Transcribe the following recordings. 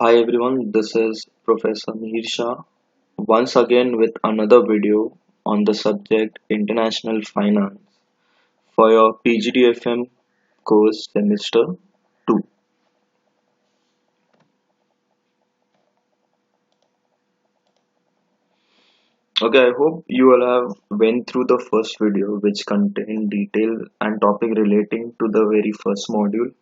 Hi everyone, this is Professor Mihir Shah once again with another video on the subject International Finance for your PGDFM course semester 2. Okay, I hope you all have went through the first video which contained detail and topic relating to the very first module,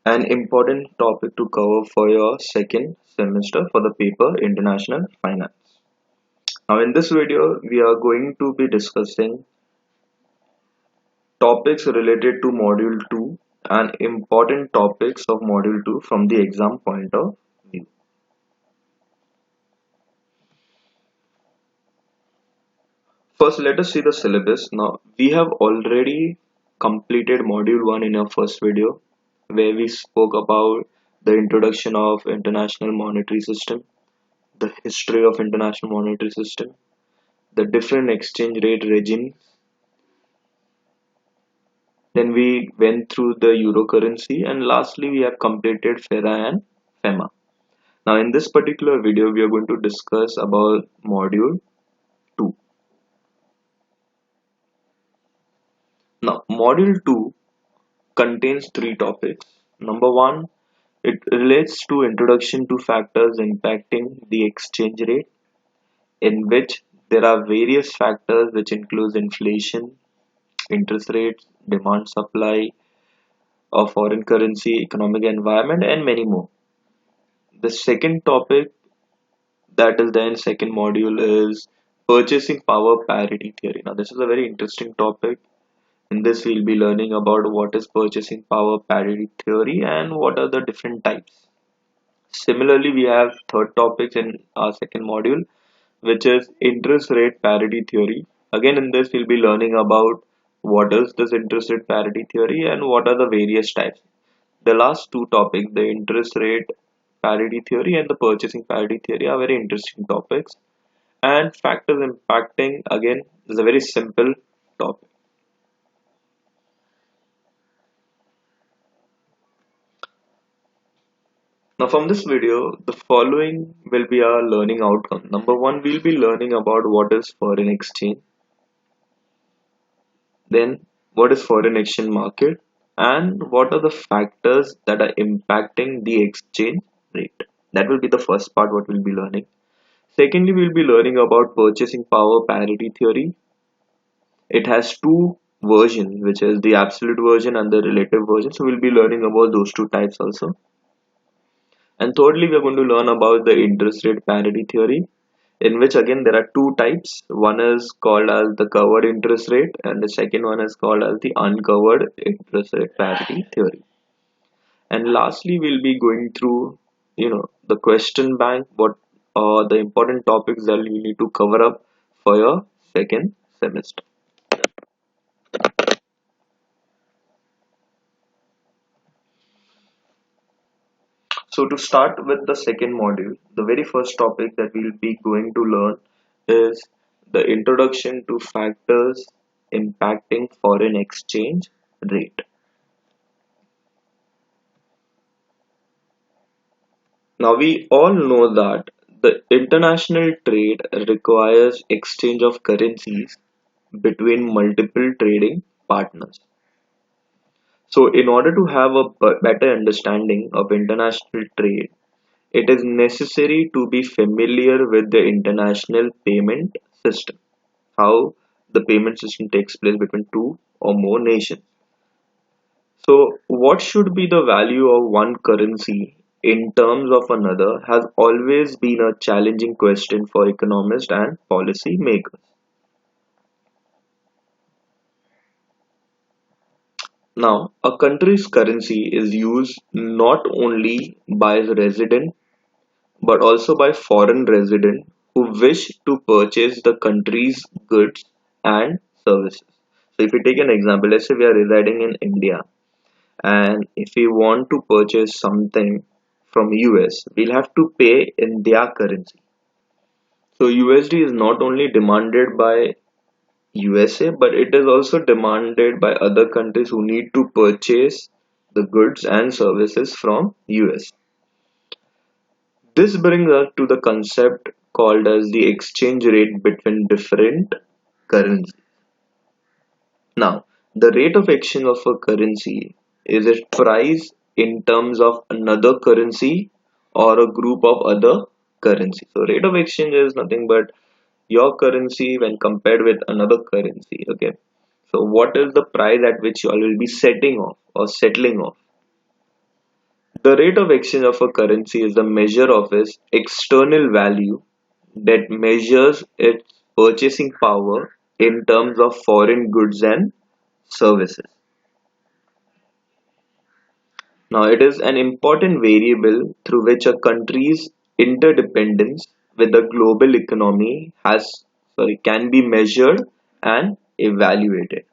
an important topic to cover for your second semester for the paper International Finance. Now in this video we are going to be discussing topics related to module 2 and important topics of module 2 from the exam point of view. First, let us see the syllabus. Now, we have already completed module 1 in our first video where we spoke about the introduction of international monetary system, the history of international monetary system, the different exchange rate regimes. Then we went through the euro currency, and lastly we have completed FERA and FEMA. Now in this particular video we are going to discuss about module 2. Now module 2 contains three topics. Number 1, it relates to introduction to factors impacting the exchange rate, in which there are various factors which includes inflation, interest rates, demand supply of foreign currency, economic environment and many more. The second topic that is there in second module is purchasing power parity theory. Now this is a very interesting topic. In this we'll be learning about what is purchasing power parity theory and what are the different types. Similarly, we have third topic in our second module, which is interest rate parity theory. Again in this we'll be learning about what is this interest rate parity theory and what are the various types. The last two topics, the interest rate parity theory and the purchasing parity theory, are very interesting topics. And factors impacting, again, is a very simple topic. Now from this video, the following will be our learning outcome. Number 1, we'll be learning about what is foreign exchange, then what is foreign exchange market, and what are the factors that are impacting the exchange rate. That will be the first part what we'll be learning. Secondly, we'll be learning about purchasing power parity theory. It has two versions, which is the absolute version and the relative version. So we'll be learning about those two types also. And thirdly, we are going to learn about the interest rate parity theory, in which again there are two types. One is called as the covered interest rate and the second one is called as the uncovered interest rate parity theory. And lastly, we'll be going through, the question bank, what are the important topics that you need to cover up for your second semester. So to start with the second module, the very first topic that we'll be going to learn is the introduction to factors impacting foreign exchange rate. Now we all know that the international trade requires exchange of currencies between multiple trading partners. So in order to have a better understanding of international trade, it is necessary to be familiar with the international payment system, how the payment system takes place between two or more nations. So, what should be the value of one currency in terms of another has always been a challenging question for economists and policy makers. Now, a country's currency is used not only by resident but also by foreign residents who wish to purchase the country's goods and services. So if we take an example, let's say we are residing in India and if we want to purchase something from US, we'll have to pay in their currency. So USD is not only demanded by USA but it is also demanded by other countries who need to purchase the goods and services from US. This brings us to the concept called as the exchange rate between different currencies. Now, the rate of exchange of a currency is its price in terms of another currency or a group of other currencies. So, rate of exchange is nothing but your currency when compared with another currency. Okay. So, what is the price at which you all will be setting off or settling off? The rate of exchange of a currency is the measure of its external value that measures its purchasing power in terms of foreign goods and services. Now, it is an important variable through which a country's interdependence with the global economy can be measured and evaluated.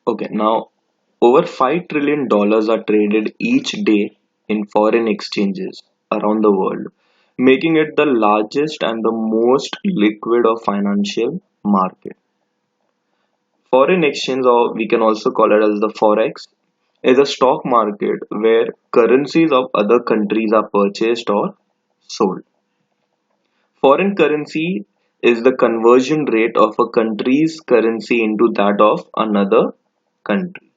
Okay, now over $5 trillion are traded each day in foreign exchanges around the world, making it the largest and the most liquid of financial market. Foreign exchange, or we can also call it as the forex, is a stock market where currencies of other countries are purchased or sold. Foreign currency is the conversion rate of a country's currency into that of another country.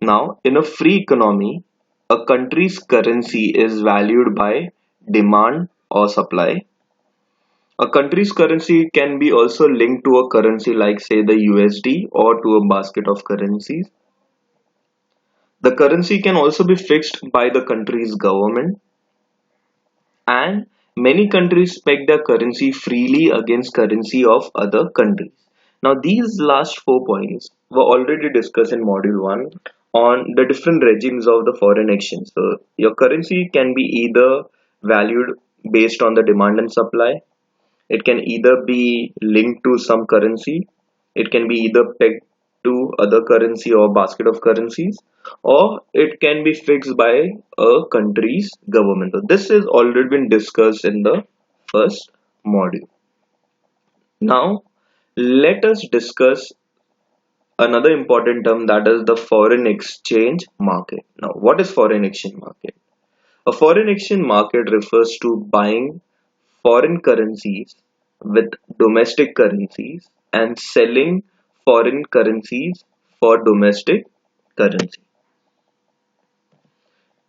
Now, in a free economy, a country's currency is valued by demand or supply. A country's currency can be also linked to a currency like, say, the USD or to a basket of currencies. The currency can also be fixed by the country's government, and many countries peg their currency freely against currency of other countries. Now, these last 4 points were already discussed in module 1 on the different regimes of the foreign exchange. So, your currency can be either valued based on the demand and supply. It can either be linked to some currency. It can be either pegged to other currency or basket of currencies, or it can be fixed by a country's government. So this has already been discussed in the first module. Now, let us discuss another important term, that is the foreign exchange market. Now, what is foreign exchange market? A foreign exchange market refers to buying foreign currencies with domestic currencies and selling foreign currencies for domestic currency.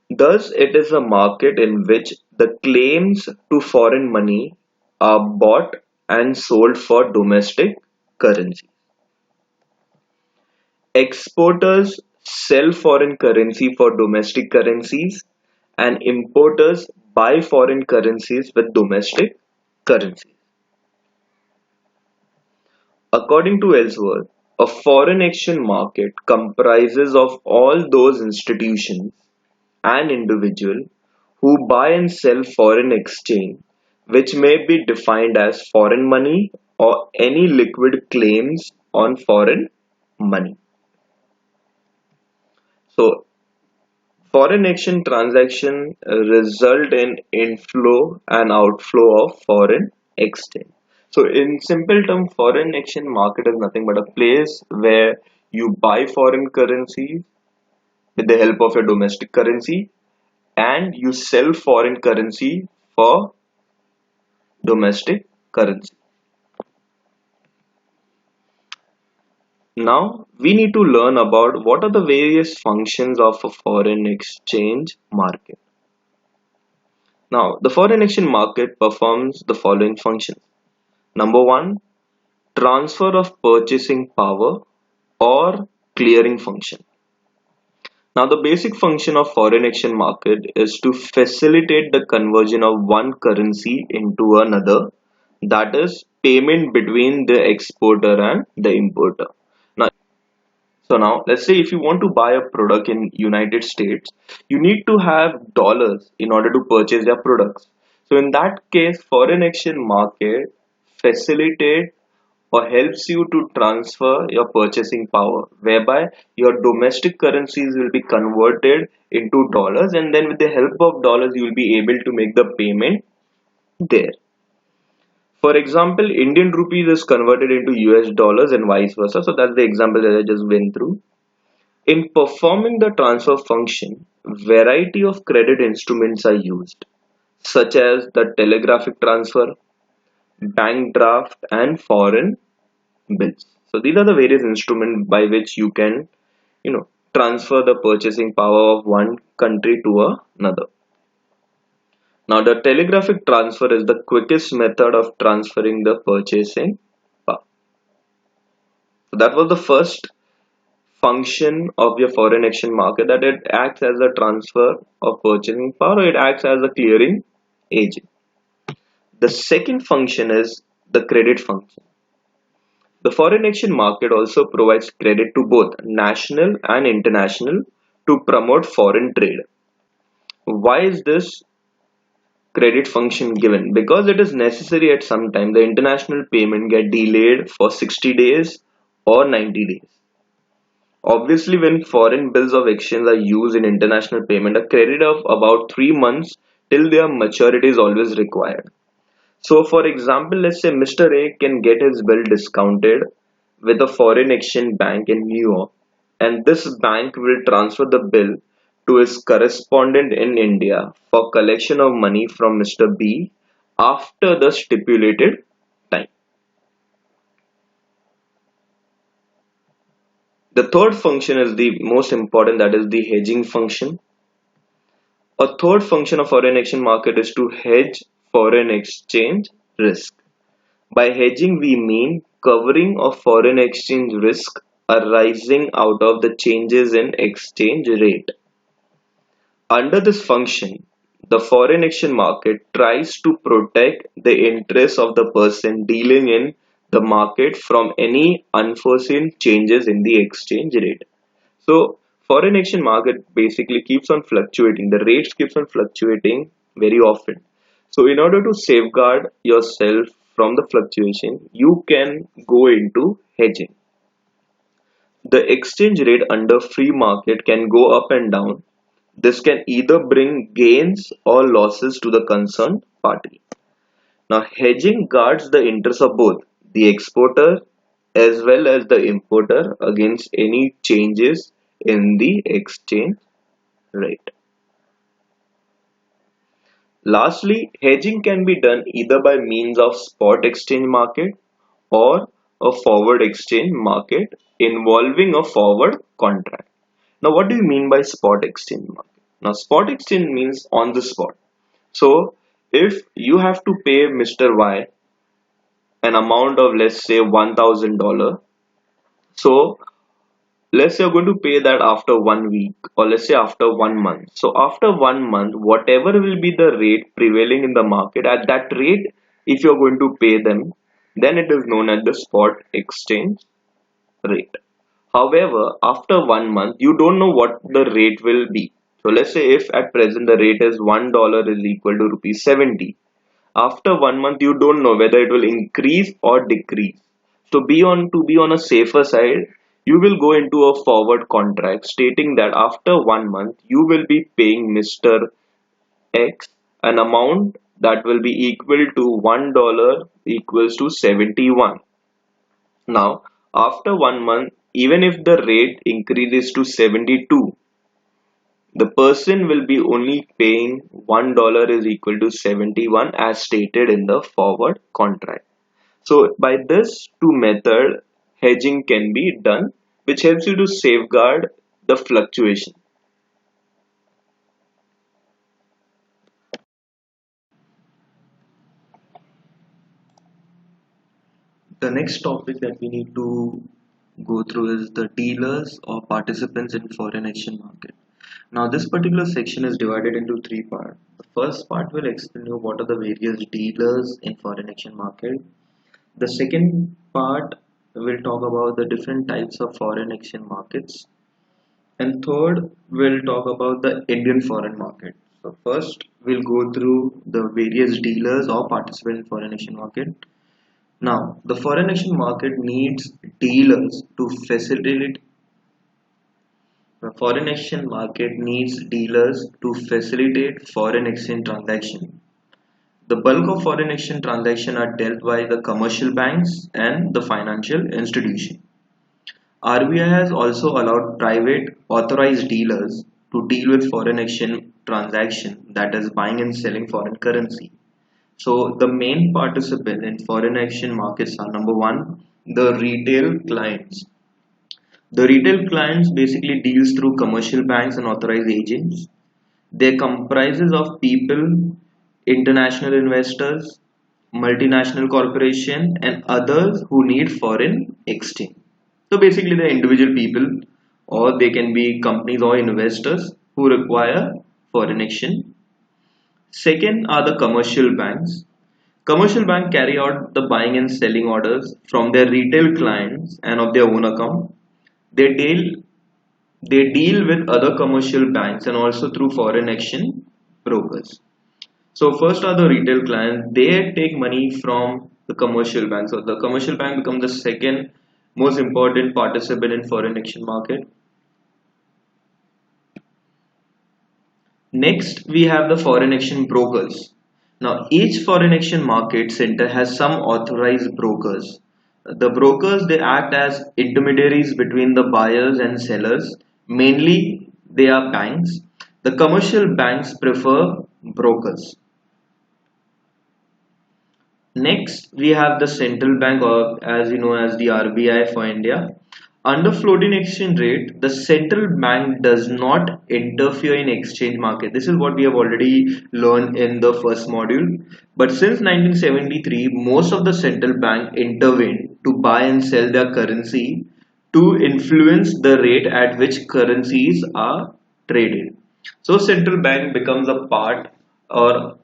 Thus, it is a market in which the claims to foreign money are bought and sold for domestic currency. Exporters sell foreign currency for domestic currencies, and importers buy foreign currencies with domestic currencies. According to Ellsworth, a foreign exchange market comprises of all those institutions and individuals who buy and sell foreign exchange, which may be defined as foreign money or any liquid claims on foreign money. So, foreign exchange transaction result in inflow and outflow of foreign exchange. So in simple term, foreign exchange market is nothing but a place where you buy foreign currency with the help of your domestic currency, and you sell foreign currency for domestic currency. Now we need to learn about what are the various functions of a foreign exchange market. Now, the foreign exchange market performs the following functions. Number one, transfer of purchasing power or clearing function. Now, the basic function of foreign exchange market is to facilitate the conversion of one currency into another, that is payment between the exporter and the importer. Now, now let's say if you want to buy a product in United States, you need to have dollars in order to purchase their products. So in that case, foreign exchange market facilitate or helps you to transfer your purchasing power, whereby your domestic currencies will be converted into dollars, and then with the help of dollars you will be able to make the payment there. For example, Indian rupees is converted into US dollars and vice versa. So that's the example that I just went through. In performing the transfer function, variety of credit instruments are used, such as the telegraphic transfer, bank draft, and foreign bills. So these are the various instruments by which you can, you know, transfer the purchasing power of one country to another. Now, the telegraphic transfer is the quickest method of transferring the purchasing power. So that was the first function of your foreign exchange market, that it acts as a transfer of purchasing power, or it acts as a clearing agent. The second function is the credit function. The foreign exchange market also provides credit to both national and international to promote foreign trade. Why is this credit function given? Because it is necessary at some time the international payment get delayed for 60 days or 90 days. Obviously, when foreign bills of exchange are used in international payment, a credit of about 3 months till their maturity is always required. So, for example, let's say Mr. A can get his bill discounted with a foreign exchange bank in New York, and this bank will transfer the bill to his correspondent in India for collection of money from Mr. B after the stipulated time. The third function is the most important, that is the hedging function. A third function of foreign exchange market is to hedge foreign exchange risk. By hedging, we mean covering of foreign exchange risk arising out of the changes in exchange rate. Under this function, the foreign exchange market tries to protect the interests of the person dealing in the market from any unforeseen changes in the exchange rate. So, foreign exchange market basically keeps on fluctuating. The rates keeps on fluctuating very often. So, in order to safeguard yourself from the fluctuation, you can go into hedging. The exchange rate under free market can go up and down. This can either bring gains or losses to the concerned party. Now, hedging guards the interests of both the exporter as well as the importer against any changes in the exchange rate. Lastly, hedging can be done either by means of spot exchange market or a forward exchange market involving a forward contract. Now, what do you mean by spot exchange market? Now, spot exchange means on the spot. So, if you have to pay Mr. Y an amount of, let's say, $1,000, so let's say you're going to pay that after 1 week, or let's say after 1 month. So after 1 month, whatever will be the rate prevailing in the market, at that rate, if you're going to pay them, then it is known as the spot exchange rate. However, after 1 month, you don't know what the rate will be. So let's say if at present the rate is $1 is equal to rupees 70. After 1 month, you don't know whether it will increase or decrease. So to be on a safer side, you will go into a forward contract stating that after 1 month, you will be paying Mr. X an amount that will be equal to $1 equals to 71. Now, after 1 month, even if the rate increases to 72, the person will be only paying $1 is equal to 71 as stated in the forward contract. So by this two method, hedging can be done, which helps you to safeguard the fluctuation. The next topic that we need to go through is the dealers or participants in foreign exchange market. Now this particular section is divided into three parts. The first part will explain you what are the various dealers in foreign exchange market. The second part will talk about the different types of foreign exchange markets. And third, we'll talk about the Indian foreign market. So first, we'll go through the various dealers or participants in foreign exchange market. Now, the foreign exchange market needs dealers to facilitate. The foreign exchange market needs dealers to facilitate foreign exchange transaction. The bulk of foreign exchange transactions are dealt by the commercial banks and the financial institution. RBI has also allowed private authorized dealers to deal with foreign exchange transaction, that is buying and selling foreign currency. So the main participant in foreign exchange markets are number one, the retail clients. The retail clients basically deals through commercial banks and authorized agents. They comprises of people, international investors, multinational corporation and others who need foreign exchange. So basically they're individual people or they can be companies or investors who require foreign exchange. Second are the commercial banks. Commercial banks carry out the buying and selling orders from their retail clients and of their own account. They deal they deal with other commercial banks and also through foreign exchange brokers. So first are the retail clients. They take money from the commercial bank. So the commercial bank becomes the second most important participant in foreign exchange market. Next, we have the foreign exchange brokers. Now, each foreign exchange market center has some authorized brokers. The brokers they act as intermediaries between the buyers and sellers. Mainly, they are banks. The commercial banks prefer brokers. Next, we have the central bank, or as you know, as the RBI for India. Under floating exchange rate, the central bank does not interfere in exchange market. This is what we have already learned in the first module. But since 1973, most of the central bank intervened to buy and sell their currency to influence the rate at which currencies are traded. So central bank becomes a part, or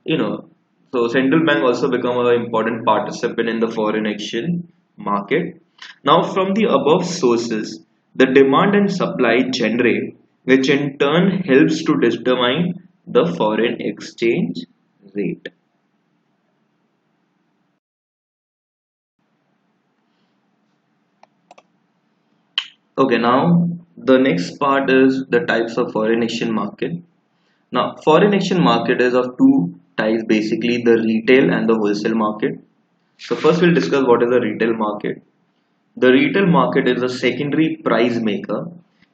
so central bank also become an important participant in the foreign exchange market. Now from the above sources, the demand and supply generate, which in turn helps to determine the foreign exchange rate. Okay, now the next part is the types of foreign exchange market. Now foreign exchange market is of two types, basically the retail and the wholesale market. So first we'll discuss what is the retail market. The retail market is a secondary price maker.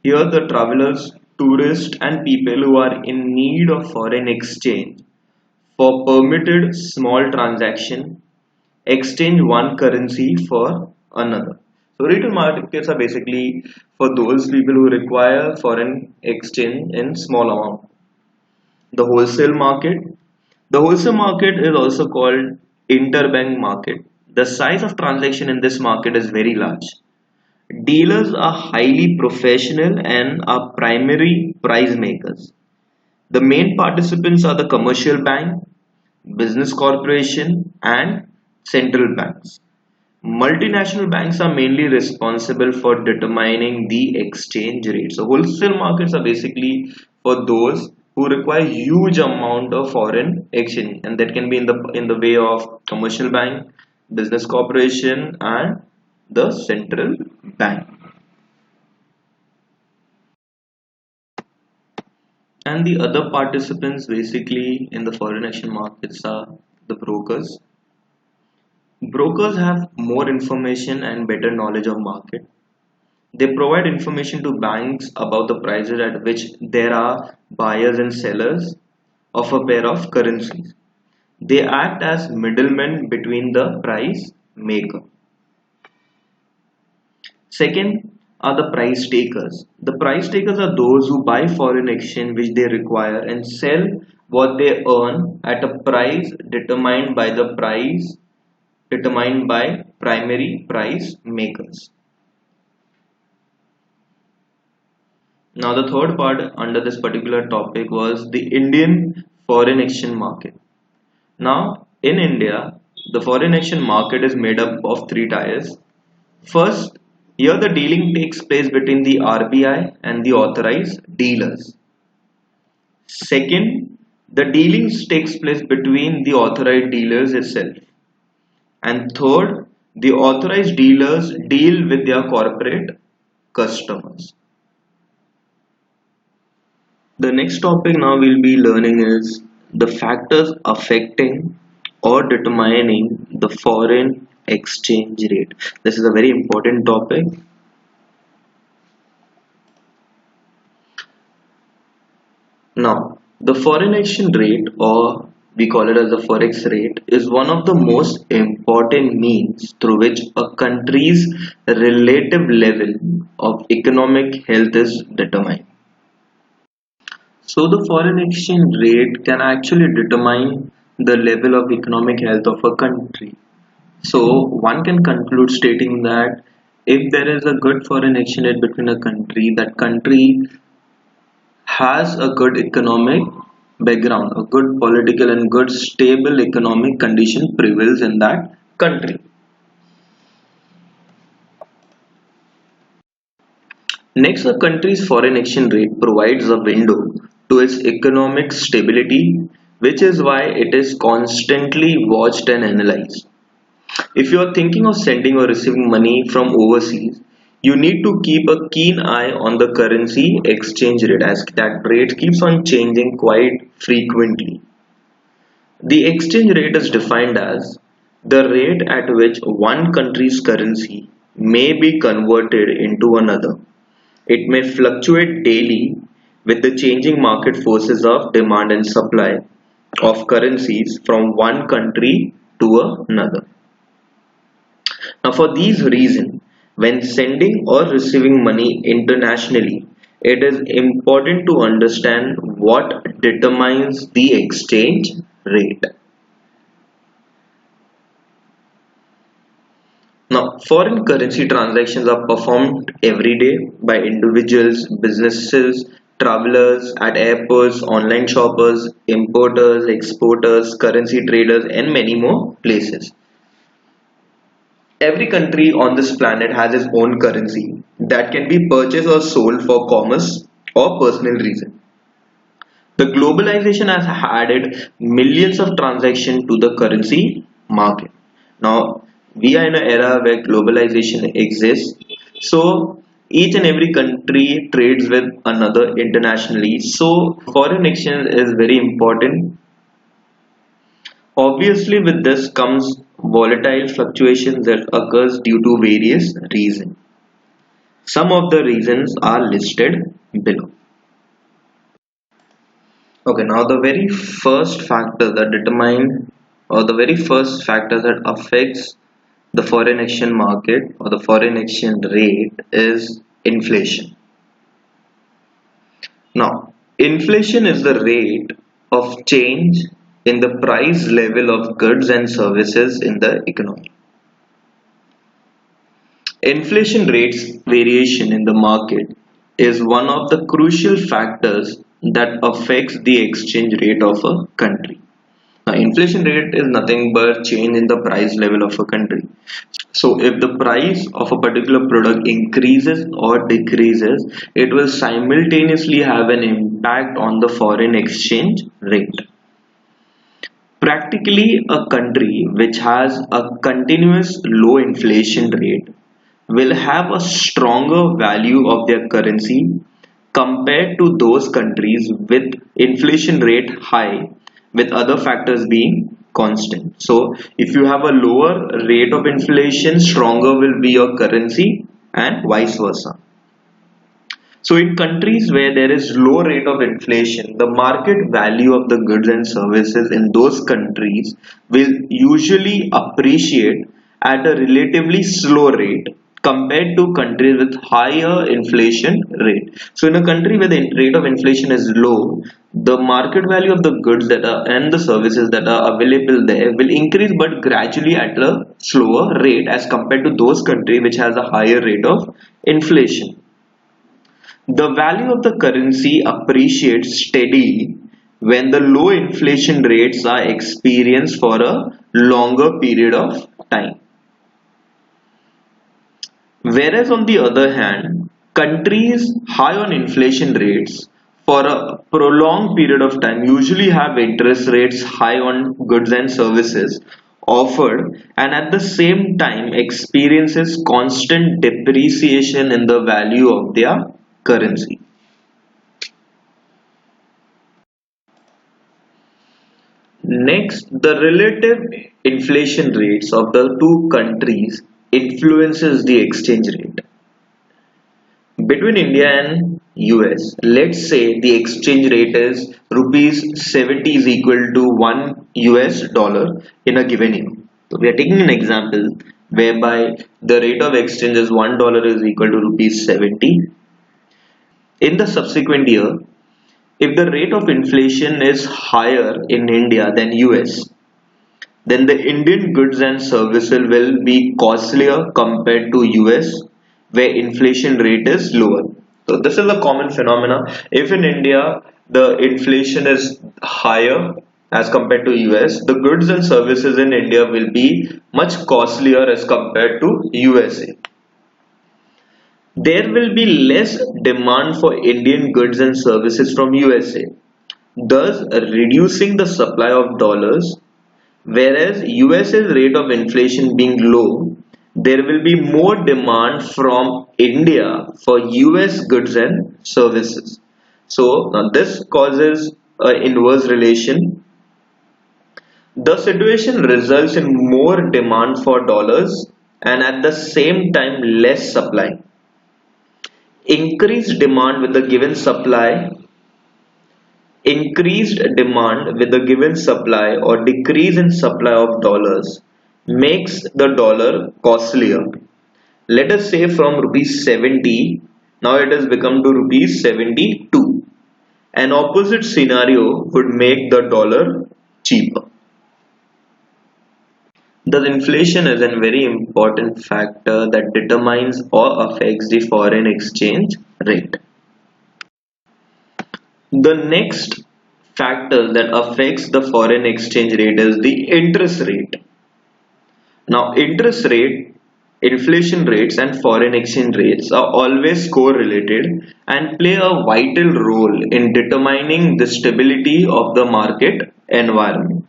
Here the travelers, tourists and people who are in need of foreign exchange for permitted small transaction exchange one currency for another. So retail markets are basically for those people who require foreign exchange in small amount. The wholesale market. The wholesale market is also called interbank market. The size of transaction in this market is very large. Dealers are highly professional and are primary price makers. The main participants are the commercial bank, business corporation, and central banks. Multinational banks are mainly responsible for determining the exchange rate. So wholesale markets are basically for those who require huge amount of foreign exchange, and that can be in the way of commercial bank, business corporation, and the central bank. And the other participants basically in the foreign exchange markets are the brokers. Brokers have more information and better knowledge of market. They provide information to banks about the prices at which there are buyers and sellers of a pair of currencies. They act as middlemen between the price maker. Second are the price takers. The price takers are those who buy foreign exchange which they require and sell what they earn at a price determined by primary price makers. Now the third part under this particular topic was the Indian foreign exchange market. Now in India, the foreign exchange market is made up of three tiers. First, here the dealing takes place between the RBI and the authorized dealers. Second, the dealings takes place between the authorized dealers itself. And third, the authorized dealers deal with their corporate customers. The next topic now we'll be learning is the factors affecting or determining the foreign exchange rate. This is a very important topic. Now, the foreign exchange rate, or we call it as the forex rate, is one of the most important means through which a country's relative level of economic health is determined. So, the foreign exchange rate can actually determine the level of economic health of a country. So, one can conclude stating that if there is a good foreign exchange rate between a country, that country has a good economic background, a good political and good stable economic condition prevails in that country. Next, a country's foreign exchange rate provides a window to its economic stability, which is why it is constantly watched and analyzed. If you are thinking of sending or receiving money from overseas, you need to keep a keen eye on the currency exchange rate, as that rate keeps on changing quite frequently. The exchange rate is defined as the rate at which one country's currency may be converted into another. It may fluctuate daily with the changing market forces of demand and supply of currencies from one country to another. Now, for these reasons, when sending or receiving money internationally, it is important to understand what determines the exchange rate. Now, foreign currency transactions are performed every day by individuals, businesses, travelers at airports, online shoppers, importers, exporters, currency traders, and many more places. Every country on this planet has its own currency that can be purchased or sold for commerce or personal reason. The globalization has added millions of transactions to the currency market. Now, we are in an era where globalization exists. So, each and every country trades with another internationally. So, foreign exchange is very important. Obviously, with this comes volatile fluctuations that occurs due to various reasons. Some of the reasons are listed below. Okay, now the very first factor that determine or the very first factor that affects the foreign exchange market or the foreign exchange rate is inflation. Now, inflation is the rate of change in the price level of goods and services in the economy. Inflation rates variation in the market is one of the crucial factors that affects the exchange rate of a country. Now, inflation rate is nothing but change in the price level of a country. So, if the price of a particular product increases or decreases, it will simultaneously have an impact on the foreign exchange rate. Practically, a country which has a continuous low inflation rate will have a stronger value of their currency compared to those countries with inflation rate high, with other factors being constant. So if you have a lower rate of inflation, stronger will be your currency and vice versa. So in countries where there is low rate of inflation, the market value of the goods and services in those countries will usually appreciate at a relatively slow rate compared to countries with higher inflation rate. So in a country where the rate of inflation is low, the market value of the goods that are and the services that are available there will increase, but gradually at a slower rate as compared to those countries which has a higher rate of inflation. The value of the currency appreciates steadily when the low inflation rates are experienced for a longer period of time. Whereas on the other hand, countries high on inflation rates for a prolonged period of time usually have interest rates high on goods and services offered, and at the same time experiences constant depreciation in the value of their currency. Next, the relative inflation rates of the two countries influences the exchange rate. Between India and US, let's say the exchange rate is rupees 70 is equal to 1 US dollar in a given year. So we are taking an example whereby the rate of exchange is $1 is equal to rupees 70. In the subsequent year, if the rate of inflation is higher in India than US, then the Indian goods and services will be costlier compared to US where inflation rate is lower. So this is a common phenomena. If in India the inflation is higher as compared to US, the goods and services in India will be much costlier as compared to USA. There will be less demand for Indian goods and services from USA, thus reducing the supply of dollars. Whereas US's rate of inflation being low, there will be more demand from India for US goods and services. So now this causes an inverse relation. The situation results in more demand for dollars and at the same time less supply. Increased demand with the given supply Increased demand with the given supply or decrease in supply of dollars makes the dollar costlier. Let us say from rupees 70, now it has become to rupees 72. An opposite scenario would make the dollar cheaper. Thus, inflation is a very important factor that determines or affects the foreign exchange rate. The next factor that affects the foreign exchange rate is the interest rate. Now, interest rate, inflation rates, and foreign exchange rates are always correlated and play a vital role in determining the stability of the market environment.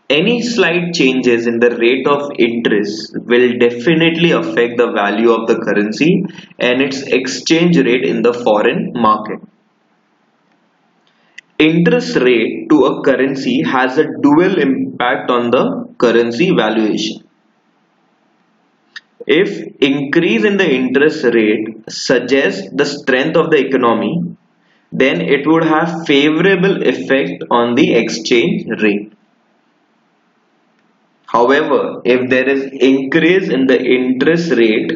Any slight changes in the rate of interest will definitely affect the value of the currency and its exchange rate in the foreign market. Interest rate to a currency has a dual impact on the currency valuation. If increase in the interest rate suggests the strength of the economy, then it would have favorable effect on the exchange rate. However, if there is increase in the interest rate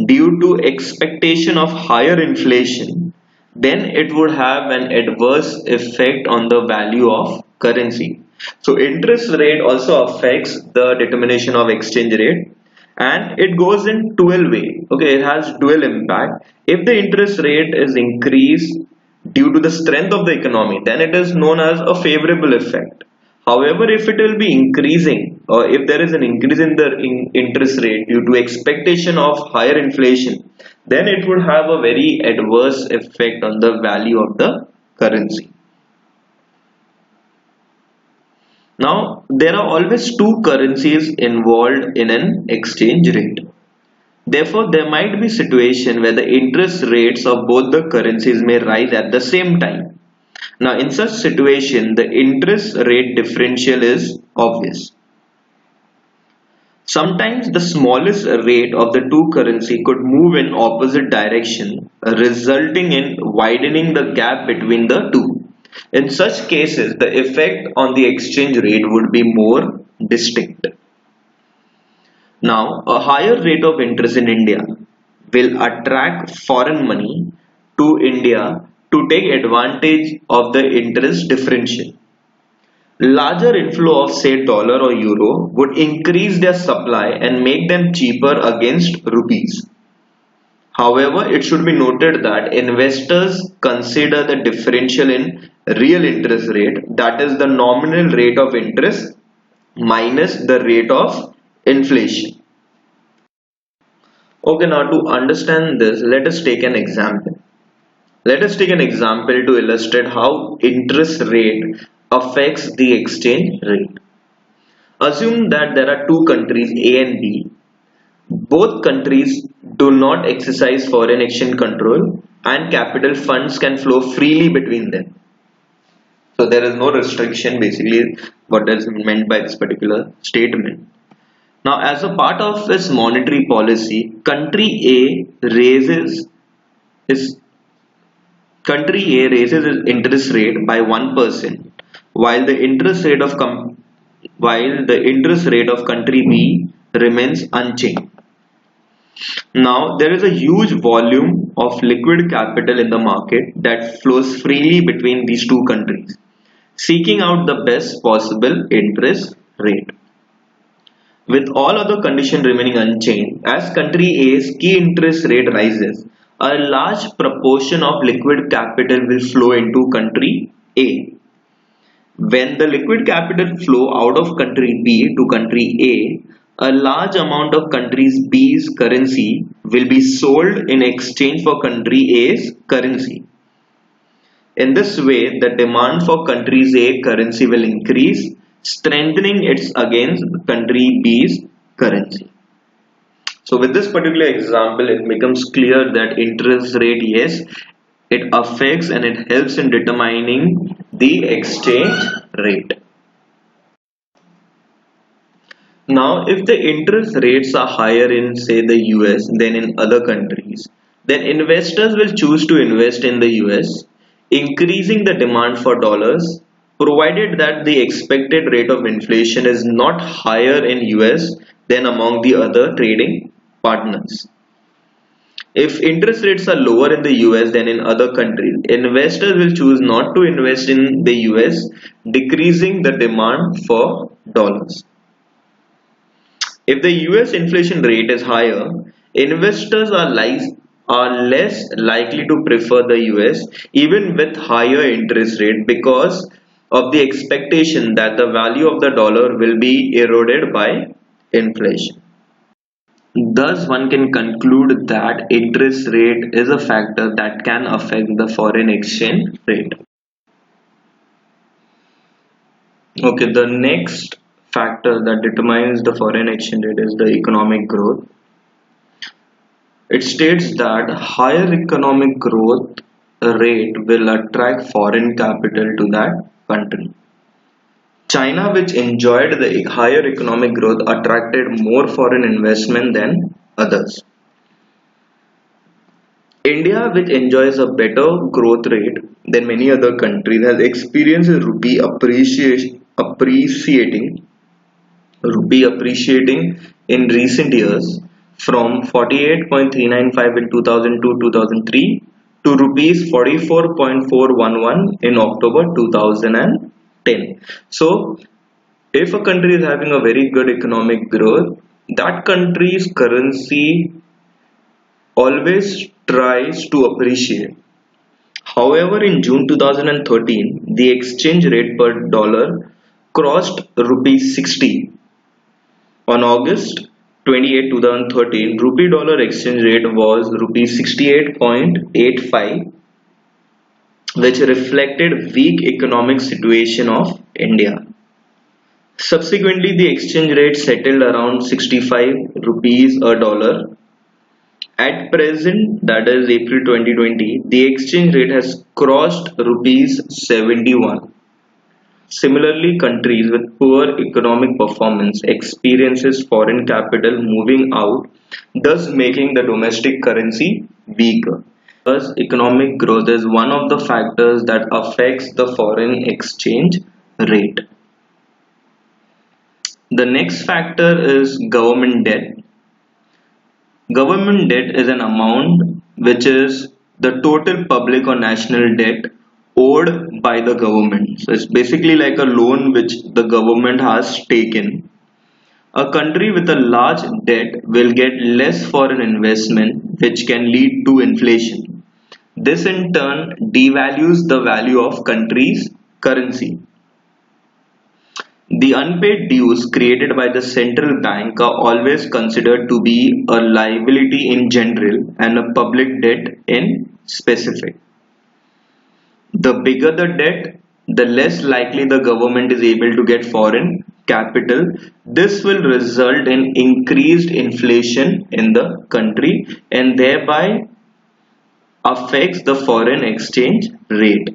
due to expectation of higher inflation, then it would have an adverse effect on the value of currency. So interest rate also affects the determination of exchange rate and it goes in dual way. Okay, it has dual impact. If the interest rate is increased due to the strength of the economy, then it is known as a favorable effect. However, if it will be increasing or if there is an increase in the interest rate due to expectation of higher inflation, then it would have a very adverse effect on the value of the currency. Now, there are always two currencies involved in an exchange rate. Therefore, there might be situation where the interest rates of both the currencies may rise at the same time. Now, in such situation, the interest rate differential is obvious. Sometimes the smallest rate of the two currency could move in opposite direction, resulting in widening the gap between the two. In such cases, the effect on the exchange rate would be more distinct. Now, a higher rate of interest in India will attract foreign money to India to take advantage of the interest differential. Larger inflow of say dollar or euro would increase their supply and make them cheaper against rupees. However, it should be noted that investors consider the differential in real interest rate, that is the nominal rate of interest minus the rate of inflation. Okay, now to understand this, let us take an example. Let us take an example to illustrate how interest rate affects the exchange rate. Assume that there are two countries A and B. Both countries do not exercise foreign exchange control and capital funds can flow freely between them. So there is no restriction, basically what is meant by this particular statement. Now, as a part of its monetary policy, its country A raises its interest rate by 1%, while the interest rate of country B remains unchanged. Now, there is a huge volume of liquid capital in the market that flows freely between these two countries, seeking out the best possible interest rate. With all other conditions remaining unchanged, as country A's key interest rate rises, a large proportion of liquid capital will flow into country A. When the liquid capital flow out of country B to country A, a large amount of country B's currency will be sold in exchange for country A's currency. In this way, the demand for country A currency will increase, strengthening it against country B's currency. So with this particular example, it becomes clear that interest rate, yes, it affects and it helps in determining the exchange rate. Now, if the interest rates are higher in, say, the US than in other countries, then investors will choose to invest in the US, increasing the demand for dollars, provided that the expected rate of inflation is not higher in US than among the other trading partners. If interest rates are lower in the US than in other countries, investors will choose not to invest in the US, decreasing the demand for dollars. If the US inflation rate is higher, investors are less likely to prefer the US even with higher interest rate because of the expectation that the value of the dollar will be eroded by inflation. Thus, one can conclude that interest rate is a factor that can affect the foreign exchange rate. Okay, the next factor that determines the foreign exchange rate is the economic growth. It states that higher economic growth rate will attract foreign capital to that country. China, which enjoyed the higher economic growth, attracted more foreign investment than others. India, which enjoys a better growth rate than many other countries, has experienced rupee appreciating in recent years from 48.395 in 2002-2003 to rupees 44.411 in October 2010. So, if a country is having a very good economic growth, that country's currency always tries to appreciate. However, in June 2013, the exchange rate per dollar crossed rupees 60. On August 28, 2013, rupee dollar exchange rate was rupees 68.85, which reflected weak economic situation of India. Subsequently, the exchange rate settled around 65 rupees a dollar. At present, that is April 2020, the exchange rate has crossed rupees 71. Similarly, countries with poor economic performance experiences foreign capital moving out, thus making the domestic currency weaker. Thus, economic growth is one of the factors that affects the foreign exchange rate. The next factor is government debt. Government debt is an amount which is the total public or national debt owed by the government. So it's basically like a loan which the government has taken. A country with a large debt will get less foreign investment, which can lead to inflation. This in turn devalues the value of country's currency. The unpaid dues created by the central bank are always considered to be a liability in general and a public debt in specific. The bigger the debt, the less likely the government is able to get foreign capital. This will result in increased inflation in the country and thereby affects the foreign exchange rate.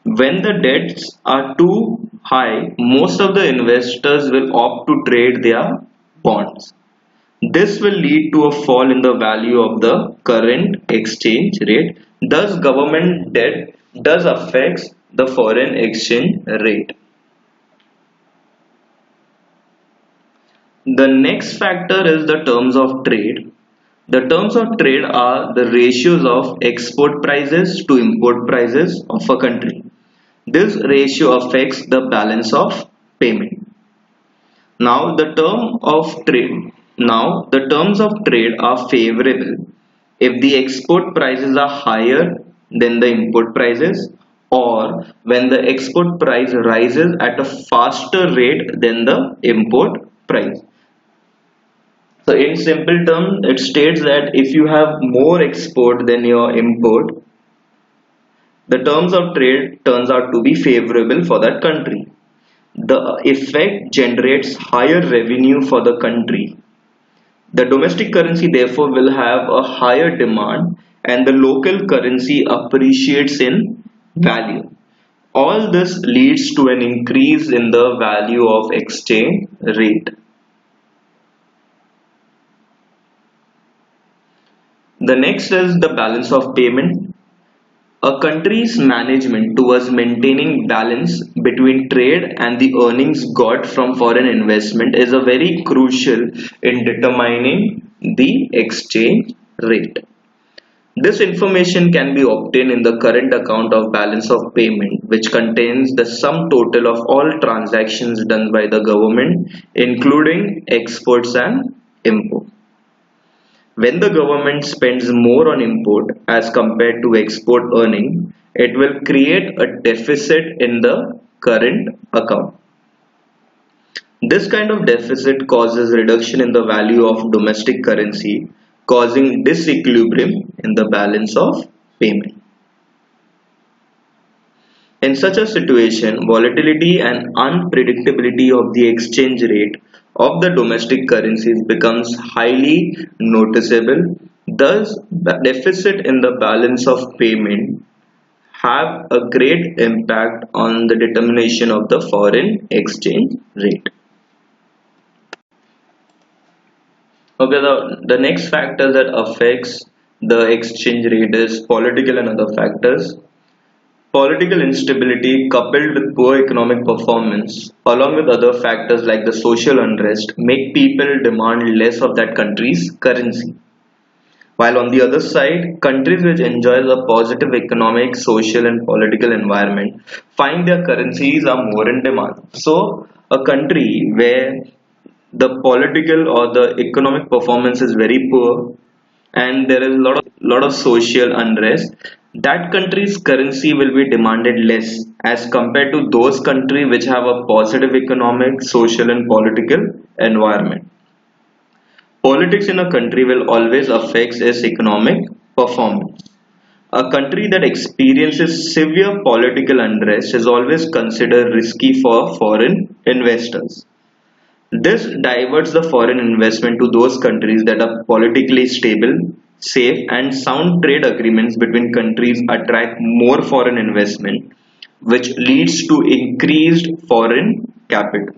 When the debts are too high, most of the investors will opt to trade their bonds. This will lead to a fall in the value of the current exchange rate. Thus, government debt does affect the foreign exchange rate. The next factor is the terms of trade. The terms of trade are the ratios of export prices to import prices of a country. This ratio affects the balance of payment. Now the terms of trade are favorable if the export prices are higher than the import prices, or when the export price rises at a faster rate than the import price. So in simple terms, it states that if you have more export than your import, the terms of trade turns out to be favorable for that country. The effect generates higher revenue for the country. The domestic currency therefore will have a higher demand and the local currency appreciates in value. All this leads to an increase in the value of exchange rate. The next is the balance of payment. A country's management towards maintaining balance between trade and the earnings got from foreign investment is a very crucial in determining the exchange rate. This information can be obtained in the current account of balance of payment, which contains the sum total of all transactions done by the government, including exports and imports. When the government spends more on import as compared to export earning, it will create a deficit in the current account. This kind of deficit causes reduction in the value of domestic currency, causing disequilibrium in the balance of payment. In such a situation, volatility and unpredictability of the exchange rate of the domestic currencies becomes highly noticeable. Thus, the deficit in the balance of payment have a great impact on the determination of the foreign exchange rate. Okay, the next factor that affects the exchange rate is political and other factors. Political instability coupled with poor economic performance, along with other factors like the social unrest, make people demand less of that country's currency. While on the other side, countries which enjoy a positive economic, social and political environment find their currencies are more in demand. So a country where the political or the economic performance is very poor and there is a lot of social unrest, that country's currency will be demanded less as compared to those countries which have a positive economic, social and political environment. Politics in a country will always affect its economic performance. A country that experiences severe political unrest is always considered risky for foreign investors. This diverts the foreign investment to those countries that are politically stable, safe, and sound trade agreements between countries attract more foreign investment, which leads to increased foreign capital.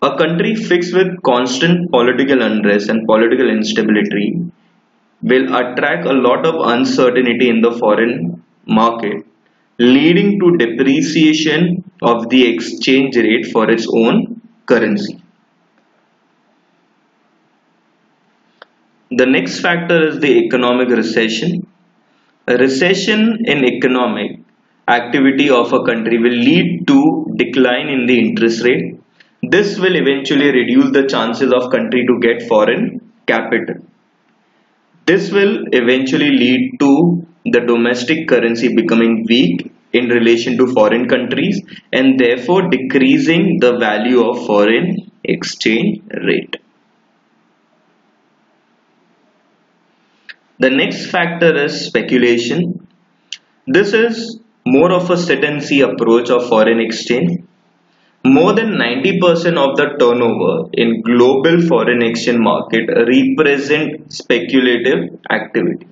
A country fixed with constant political unrest and political instability will attract a lot of uncertainty in the foreign market, leading to depreciation of the exchange rate for its own currency. The next factor is the economic recession. A recession in economic activity of a country will lead to decline in the interest rate. This will eventually reduce the chances of country to get foreign capital. This will eventually lead to the domestic currency becoming weak in relation to foreign countries and therefore decreasing the value of foreign exchange rate. The next factor is speculation. This is more of a sit and see approach of foreign exchange. More than 90% of the turnover in global foreign exchange market represent speculative activity.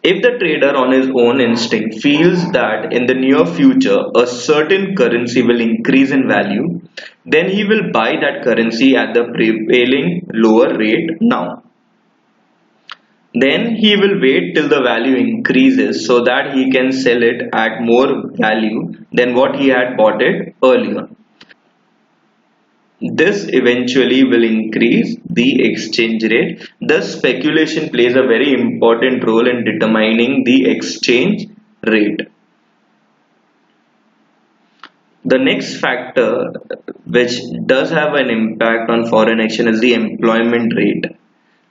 If the trader on his own instinct feels that in the near future a certain currency will increase in value, then he will buy that currency at the prevailing lower rate now. Then he will wait till the value increases so that he can sell it at more value than what he had bought it earlier. This eventually will increase the exchange rate. Thus, speculation plays a very important role in determining the exchange rate. The next factor which does have an impact on foreign exchange is the employment rate.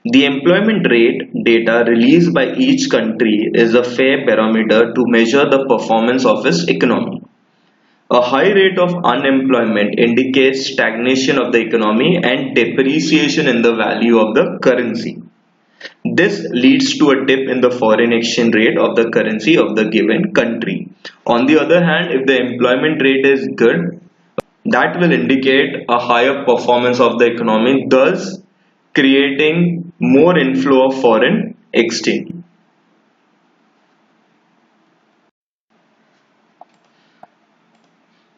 The employment rate data released by each country is a fair barometer to measure the performance of its economy. A high rate of unemployment indicates stagnation of the economy and depreciation in the value of the currency. This leads to a dip in the foreign exchange rate of the currency of the given country. On the other hand, if the employment rate is good, that will indicate a higher performance of the economy, thus creating more inflow of foreign exchange.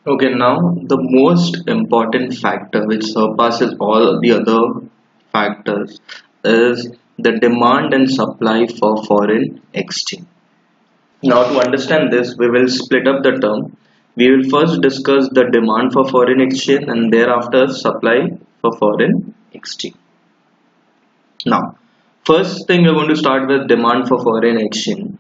Okay, now the most important factor which surpasses all the other factors is the demand and supply for foreign exchange. Now, to understand this, we will split up the term. We will first discuss the demand for foreign exchange and thereafter supply for foreign exchange. Now, first thing we're going to start with demand for foreign exchange.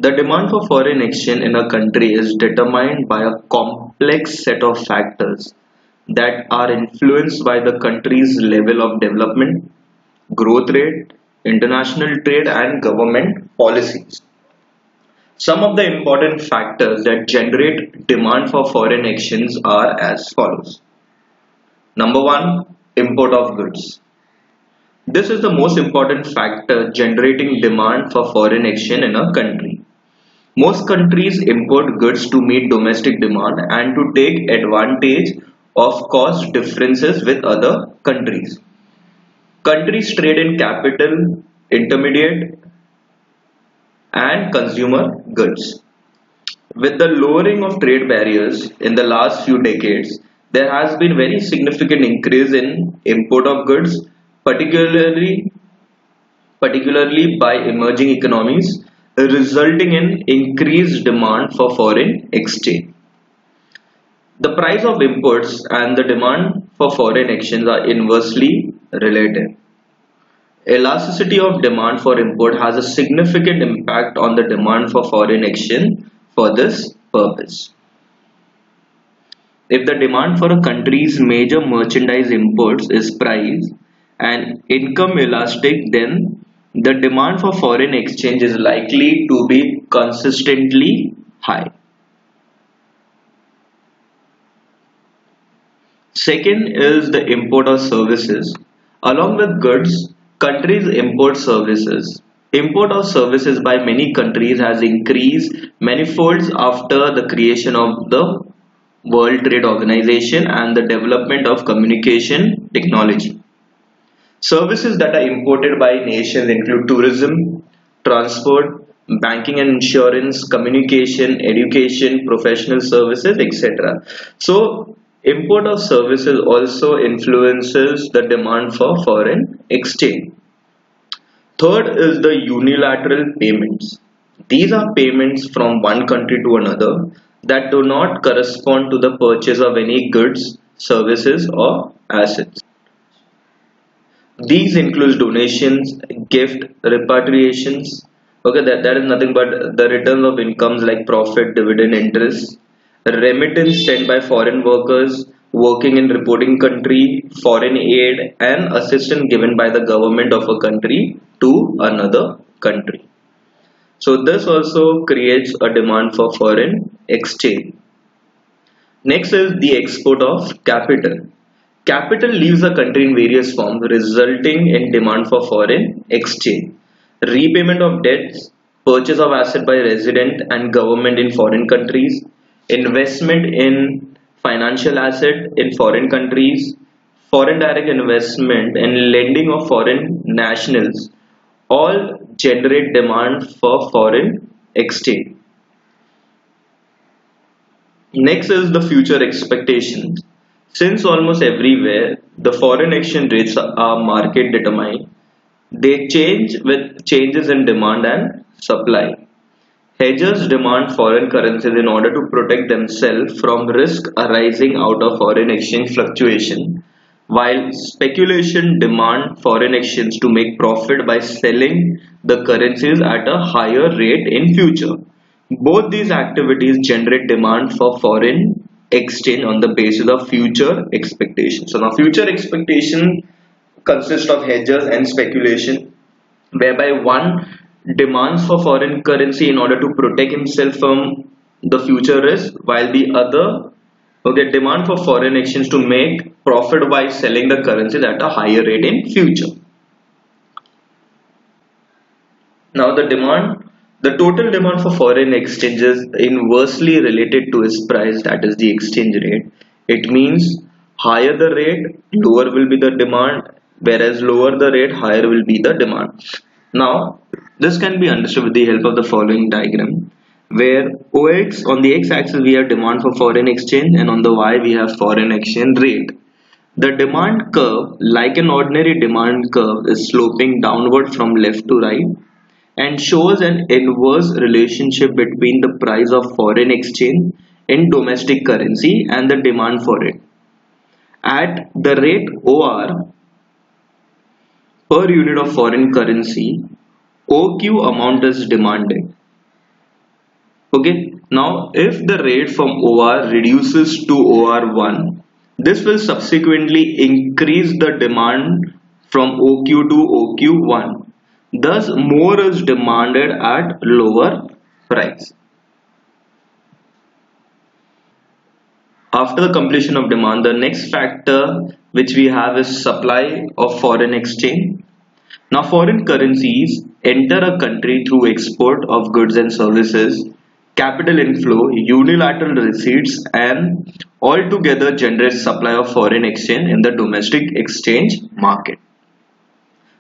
The demand for foreign exchange in a country is determined by a complex set of factors that are influenced by the country's level of development, growth rate, international trade, and government policies. Some of the important factors that generate demand for foreign exchange are as follows. Number one, import of goods. This is the most important factor generating demand for foreign exchange in a country. Most countries import goods to meet domestic demand and to take advantage of cost differences with other countries. Countries trade in capital, intermediate, and consumer goods. With the lowering of trade barriers in the last few decades, there has been very significant increase in import of goods, particularly by emerging economies, resulting in increased demand for foreign exchange. The price of imports and the demand for foreign exchange are inversely related. Elasticity of demand for import has a significant impact on the demand for foreign exchange for this purpose. If the demand for a country's major merchandise imports is price and income elastic, then the demand for foreign exchange is likely to be consistently high. Second is the import of services. Along with goods, countries import services. Import of services by many countries has increased manifolds after the creation of the World Trade Organization and the development of communication technology. Services that are imported by nations include tourism, transport, banking and insurance, communication, education, professional services, etc. So, import of services also influences the demand for foreign exchange. Third is the unilateral payments. These are payments from one country to another that do not correspond to the purchase of any goods, services, or assets. These include donations, gift, repatriations. Okay, that is nothing but the return of incomes like profit, dividend, interest, remittance sent by foreign workers working in reporting country, foreign aid, and assistance given by the government of a country to another country. So this also creates a demand for foreign exchange. Next is the export of capital. Capital leaves a country in various forms, resulting in demand for foreign exchange. Repayment of debts, purchase of asset by resident and government in foreign countries, investment in financial asset in foreign countries, foreign direct investment and lending of foreign nationals all generate demand for foreign exchange. Next is the future expectations. Since almost everywhere the foreign exchange rates are market determined, they change with changes in demand and supply. Hedgers demand foreign currencies in order to protect themselves from risk arising out of foreign exchange fluctuation, while speculation demand foreign exchange to make profit by selling the currencies at a higher rate in future. Both these activities generate demand for foreign exchange on the basis of future expectations. So now future expectation consists of hedgers and speculation, whereby one demands for foreign currency in order to protect himself from the future risk, while the other, okay, demand for foreign exchange to make profit by selling the currencies at a higher rate in future. Now the total demand for foreign exchange is inversely related to its price, that is the exchange rate. It means higher the rate, lower will be the demand, whereas lower the rate, higher will be the demand. Now this can be understood with the help of the following diagram, where OX on the x-axis we have demand for foreign exchange and on the y we have foreign exchange rate. The demand curve, like an ordinary demand curve, is sloping downward from left to right and shows an inverse relationship between the price of foreign exchange in domestic currency and the demand for it. At the rate OR per unit of foreign currency, OQ amount is demanded. Okay, now if the rate from OR reduces to OR1, this will subsequently increase the demand from OQ to OQ1. Thus, more is demanded at lower price. After the completion of demand, the next factor which we have is supply of foreign exchange. Now, foreign currencies enter a country through export of goods and services, capital inflow, unilateral receipts, and altogether generate supply of foreign exchange in the domestic exchange market.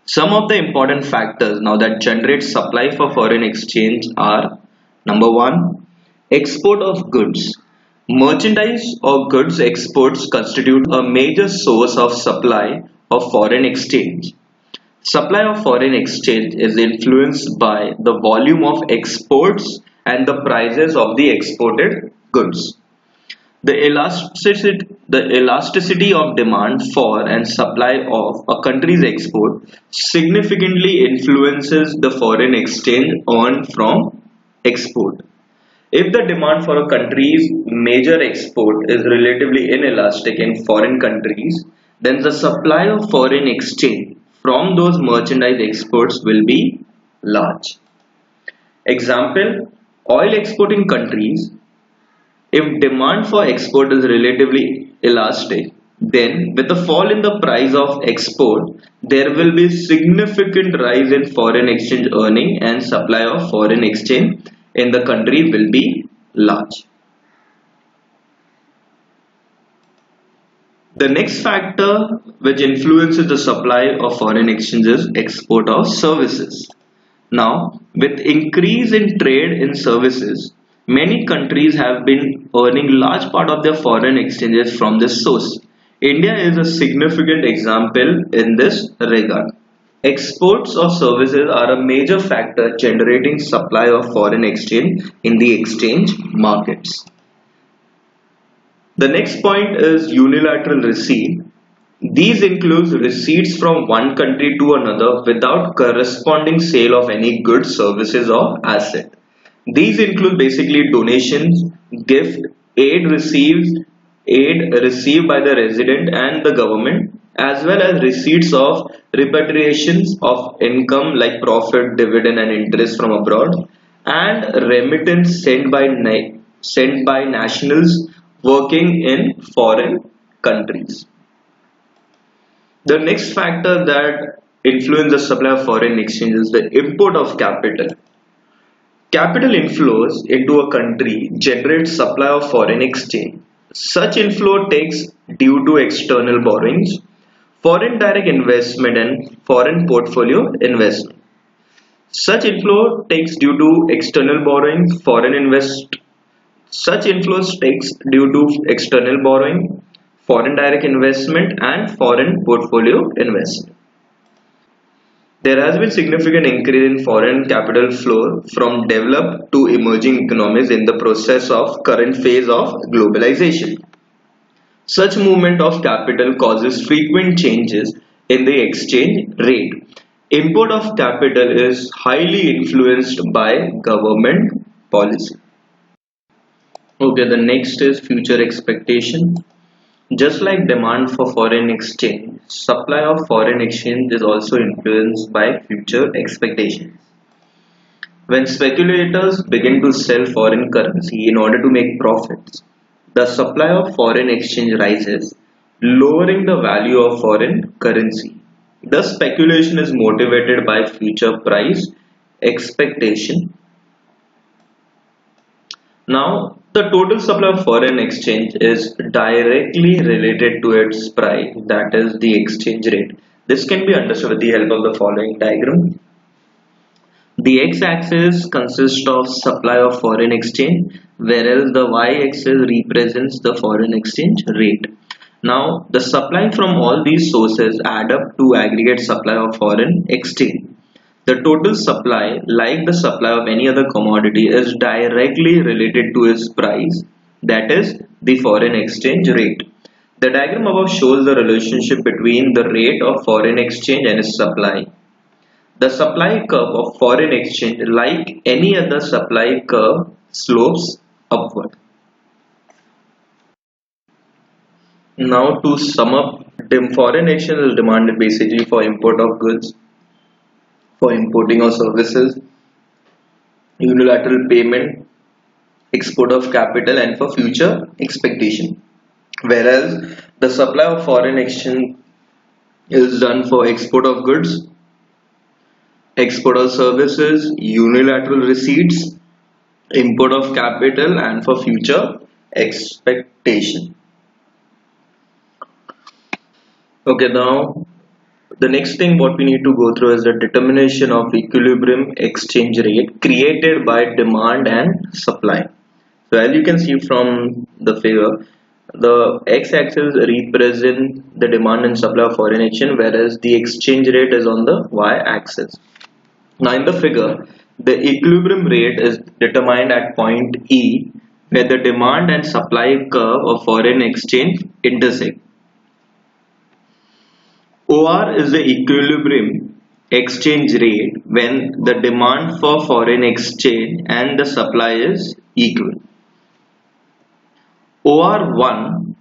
Some of the important factors now that generate supply for foreign exchange are: number one, export of goods. Merchandise or goods exports constitute a major source of supply of foreign exchange. Supply of foreign exchange is influenced by the volume of exports and the prices of the exported goods. The elasticity of demand for and supply of a country's export significantly influences the foreign exchange earned from export. If the demand for a country's major export is relatively inelastic in foreign countries, then the supply of foreign exchange from those merchandise exports will be large. Example, oil exporting countries. If demand for export is relatively elastic, then with the fall in the price of export, there will be significant rise in foreign exchange earning and supply of foreign exchange in the country will be large. The next factor which influences the supply of foreign exchange is export of services. Now, with increase in trade in services, many countries have been earning large part of their foreign exchanges from this source. India is a significant example in this regard. Exports of services are a major factor generating supply of foreign exchange in the exchange markets. The next point is unilateral receipt. These include receipts from one country to another without corresponding sale of any goods, services or asset. These include basically donations, gift, aid received by the resident and the government, as well as receipts of repatriations of income like profit, dividend and interest from abroad, and remittance sent by nationals working in foreign countries. The next factor that influences the supply of foreign exchange is the import of capital. Capital inflows into a country generates supply of foreign exchange. Such inflow takes due to external borrowings, foreign direct investment and foreign portfolio investment. Such inflow takes due to external borrowing, foreign invest. Such inflows takes due to external borrowing, foreign direct investment, and foreign portfolio investment. There has been significant increase in foreign capital flow from developed to emerging economies in the process of current phase of globalization. Such movement of capital causes frequent changes in the exchange rate. Import of capital is highly influenced by government policy. Okay, the next is future expectation. Just like demand for foreign exchange, supply of foreign exchange is also influenced by future expectations. When speculators begin to sell foreign currency in order to make profits, the supply of foreign exchange rises, lowering the value of foreign currency. The speculation is motivated by future price expectation. Now, the total supply of foreign exchange is directly related to its price, that is the exchange rate. This can be understood with the help of the following diagram. The x-axis consists of supply of foreign exchange, whereas the y-axis represents the foreign exchange rate. Now, the supply from all these sources add up to aggregate supply of foreign exchange. The total supply, like the supply of any other commodity, is directly related to its price, that is, the foreign exchange rate. The diagram above shows the relationship between the rate of foreign exchange and its supply. The supply curve of foreign exchange, like any other supply curve, slopes upward. Now, to sum up, foreign exchange is demanded basically for import of goods, for importing of services, unilateral payment, export of capital, and for future expectation. Whereas the supply of foreign exchange is done for export of goods, export of services, unilateral receipts, import of capital, and for future expectation. Okay, now the next thing what we need to go through is the determination of equilibrium exchange rate created by demand and supply. So as you can see from the figure, the x-axis represents the demand and supply of foreign exchange, whereas the exchange rate is on the y-axis. Now in the figure, the equilibrium rate is determined at point E, where the demand and supply curve of foreign exchange intersect. OR is the equilibrium exchange rate when the demand for foreign exchange and the supply is equal. OR1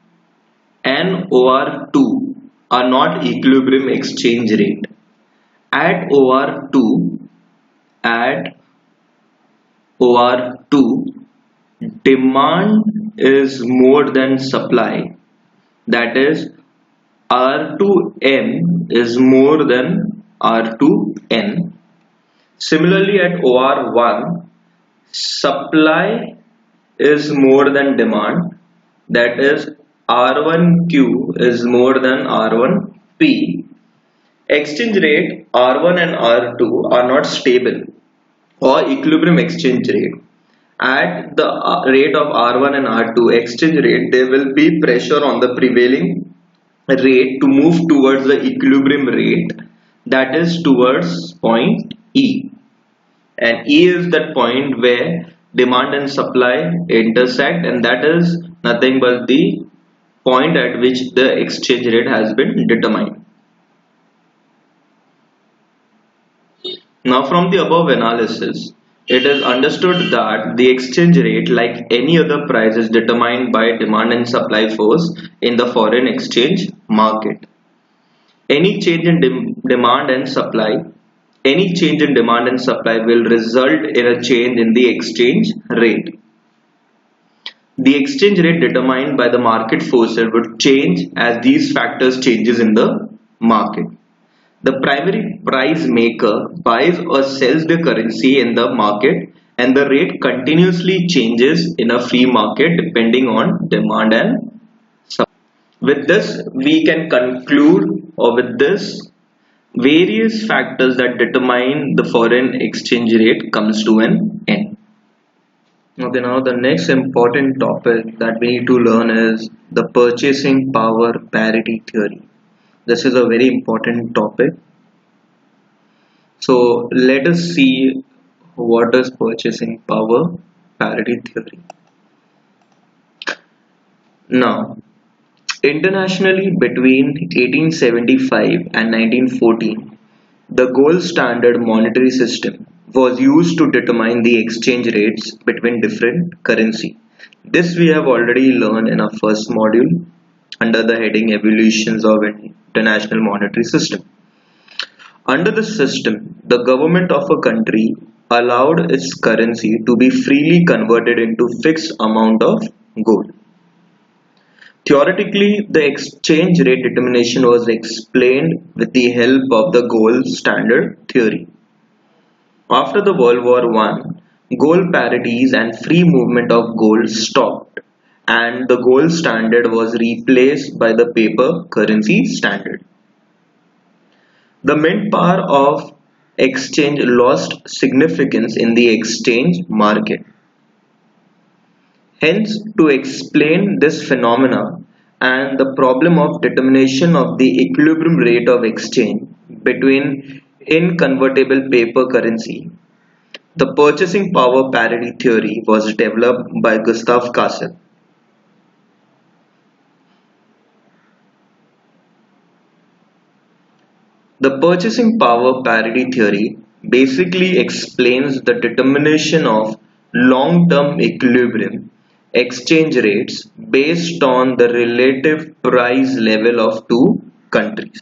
and OR2 are not equilibrium exchange rate. At OR2, demand is more than supply. That is, R2M is more than R2N. Similarly, at OR1, supply is more than demand. That is, R1Q is more than R1P. Exchange rate R1 and R2 are not stable or equilibrium exchange rate. At the rate of R1 and R2 exchange rate, there will be pressure on the prevailing rate to move towards the equilibrium rate, that is towards point E. And E is that point where demand and supply intersect, and that is nothing but the point at which the exchange rate has been determined. Now from the above analysis, it is understood that the exchange rate, like any other price, is determined by demand and supply force in the foreign exchange market. Any change in demand and supply will result in a change in the exchange rate. The exchange rate determined by the market forces would change as these factors changes in the market. The primary price maker buys or sells the currency in the market, and the rate continuously changes in a free market depending on demand and supply. With this, we can conclude, or with this, various factors that determine the foreign exchange rate comes to an end. Okay, now the next important topic that we need to learn is the purchasing power parity theory. This is a very important topic. So let us see what is purchasing power parity theory. Now, internationally between 1875 and 1914, the gold standard monetary system was used to determine the exchange rates between different currency. This we have already learned in our first module under the heading Evolutions of International Monetary System. Under the system, the government of a country allowed its currency to be freely converted into fixed amount of gold. Theoretically, the exchange rate determination was explained with the help of the gold standard theory. After the World War I, gold parities and free movement of gold stopped, and the gold standard was replaced by the paper currency standard. The mint power of exchange lost significance in the exchange market. Hence, to explain this phenomena and the problem of determination of the equilibrium rate of exchange between inconvertible paper currency, the purchasing power parity theory was developed by Gustav Cassel. The purchasing power parity theory basically explains the determination of long-term equilibrium exchange rates based on the relative price level of two countries.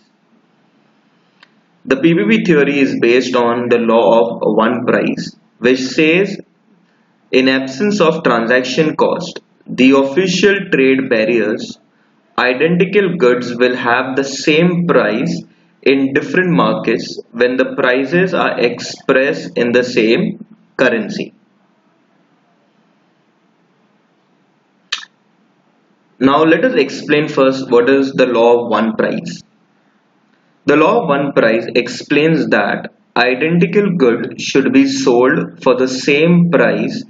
The PPP theory is based on the law of one price, which says in absence of transaction cost, the official trade barriers, identical goods will have the same price in different markets when the prices are expressed in the same currency. Now let us explain first what is the law of one price. The law of one price explains that identical goods should be sold for the same price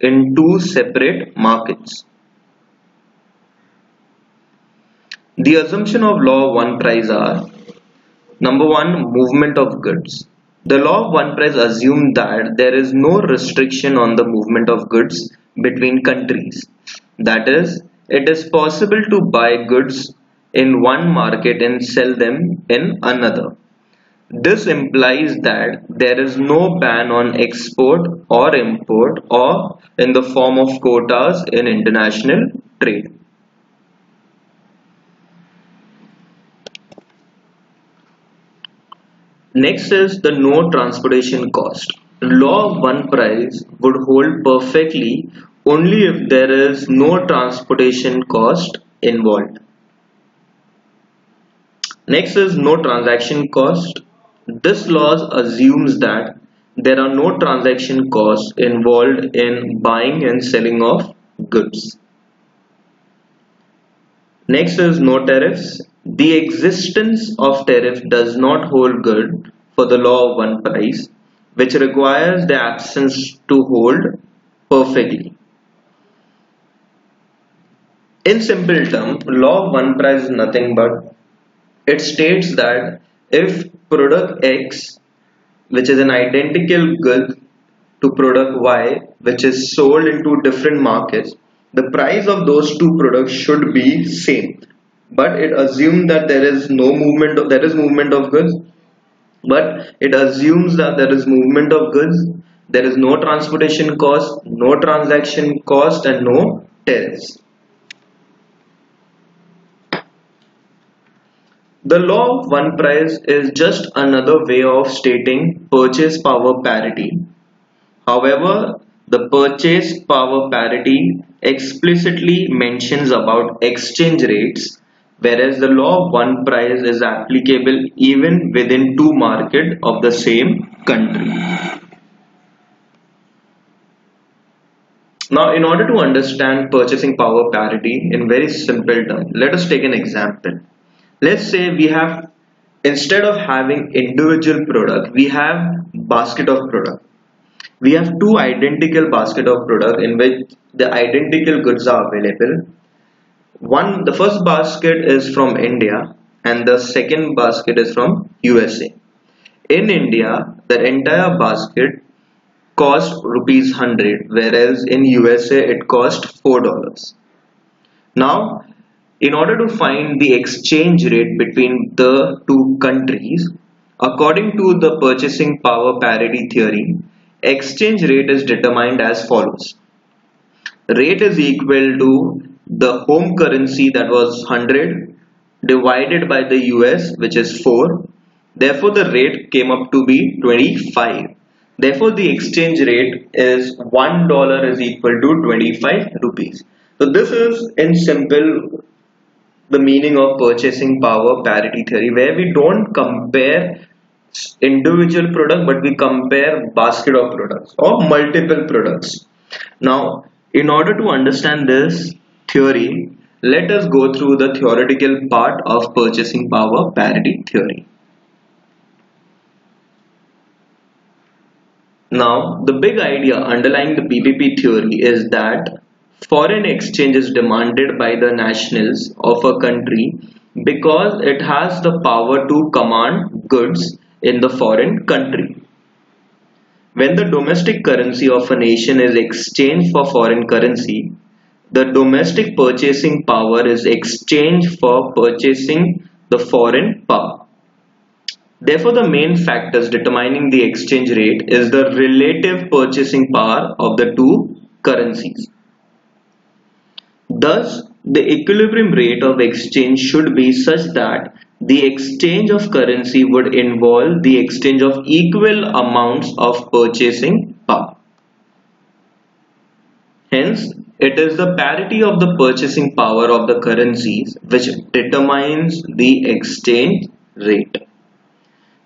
in two separate markets. The assumption of law of one price are: number one, movement of goods. The law of one price assumes that there is no restriction on the movement of goods between countries. That is, it is possible to buy goods in one market and sell them in another. This implies that there is no ban on export or import or in the form of quotas in international trade. Next is the no transportation cost. Law of one price would hold perfectly only if there is no transportation cost involved. Next is no transaction cost. This law assumes that there are no transaction costs involved in buying and selling of goods. Next is no tariffs. The existence of tariff does not hold good for the law of one price, which requires the absence to hold perfectly. In simple terms, law of one price is nothing but it states that if product X, which is an identical good to product Y, which is sold into different markets, the price of those two products should be same. But it assumes that there is no movement of, there is movement of goods, but it assumes that there is movement of goods, there is no transportation cost, no transaction cost, and no tariffs. The law of one price is just another way of stating purchase power parity. However, the purchase power parity explicitly mentions about exchange rates, whereas the law of one price is applicable even within two markets of the same country. Now, in order to understand purchasing power parity in very simple terms, let us take an example. Let's say we have Instead of having individual product, we have basket of product. We have two identical basket of product in which the identical goods are available. The first basket is from India and the second basket is from USA. In India, the entire basket cost rupees 100, whereas in USA it cost $4. Now, in order to find the exchange rate between the two countries, according to the purchasing power parity theory, exchange rate is determined as follows. Rate is equal to the home currency, that was 100, divided by the US, which is 4. Therefore, the rate came up to be 25. Therefore, the exchange rate is $1 is equal to 25 rupees. So this is in simple the meaning of purchasing power parity theory, where we don't compare individual product but we compare basket of products or multiple products. Now, in order to understand this theory, let us go through the theoretical part of purchasing power parity theory. Now, the big idea underlying the PPP theory is that foreign exchange is demanded by the nationals of a country because it has the power to command goods in the foreign country. When the domestic currency of a nation is exchanged for foreign currency, the domestic purchasing power is exchanged for purchasing the foreign power. Therefore, the main factors determining the exchange rate is the relative purchasing power of the two currencies. Thus, the equilibrium rate of exchange should be such that the exchange of currency would involve the exchange of equal amounts of purchasing power. Hence, it is the parity of the purchasing power of the currencies which determines the exchange rate.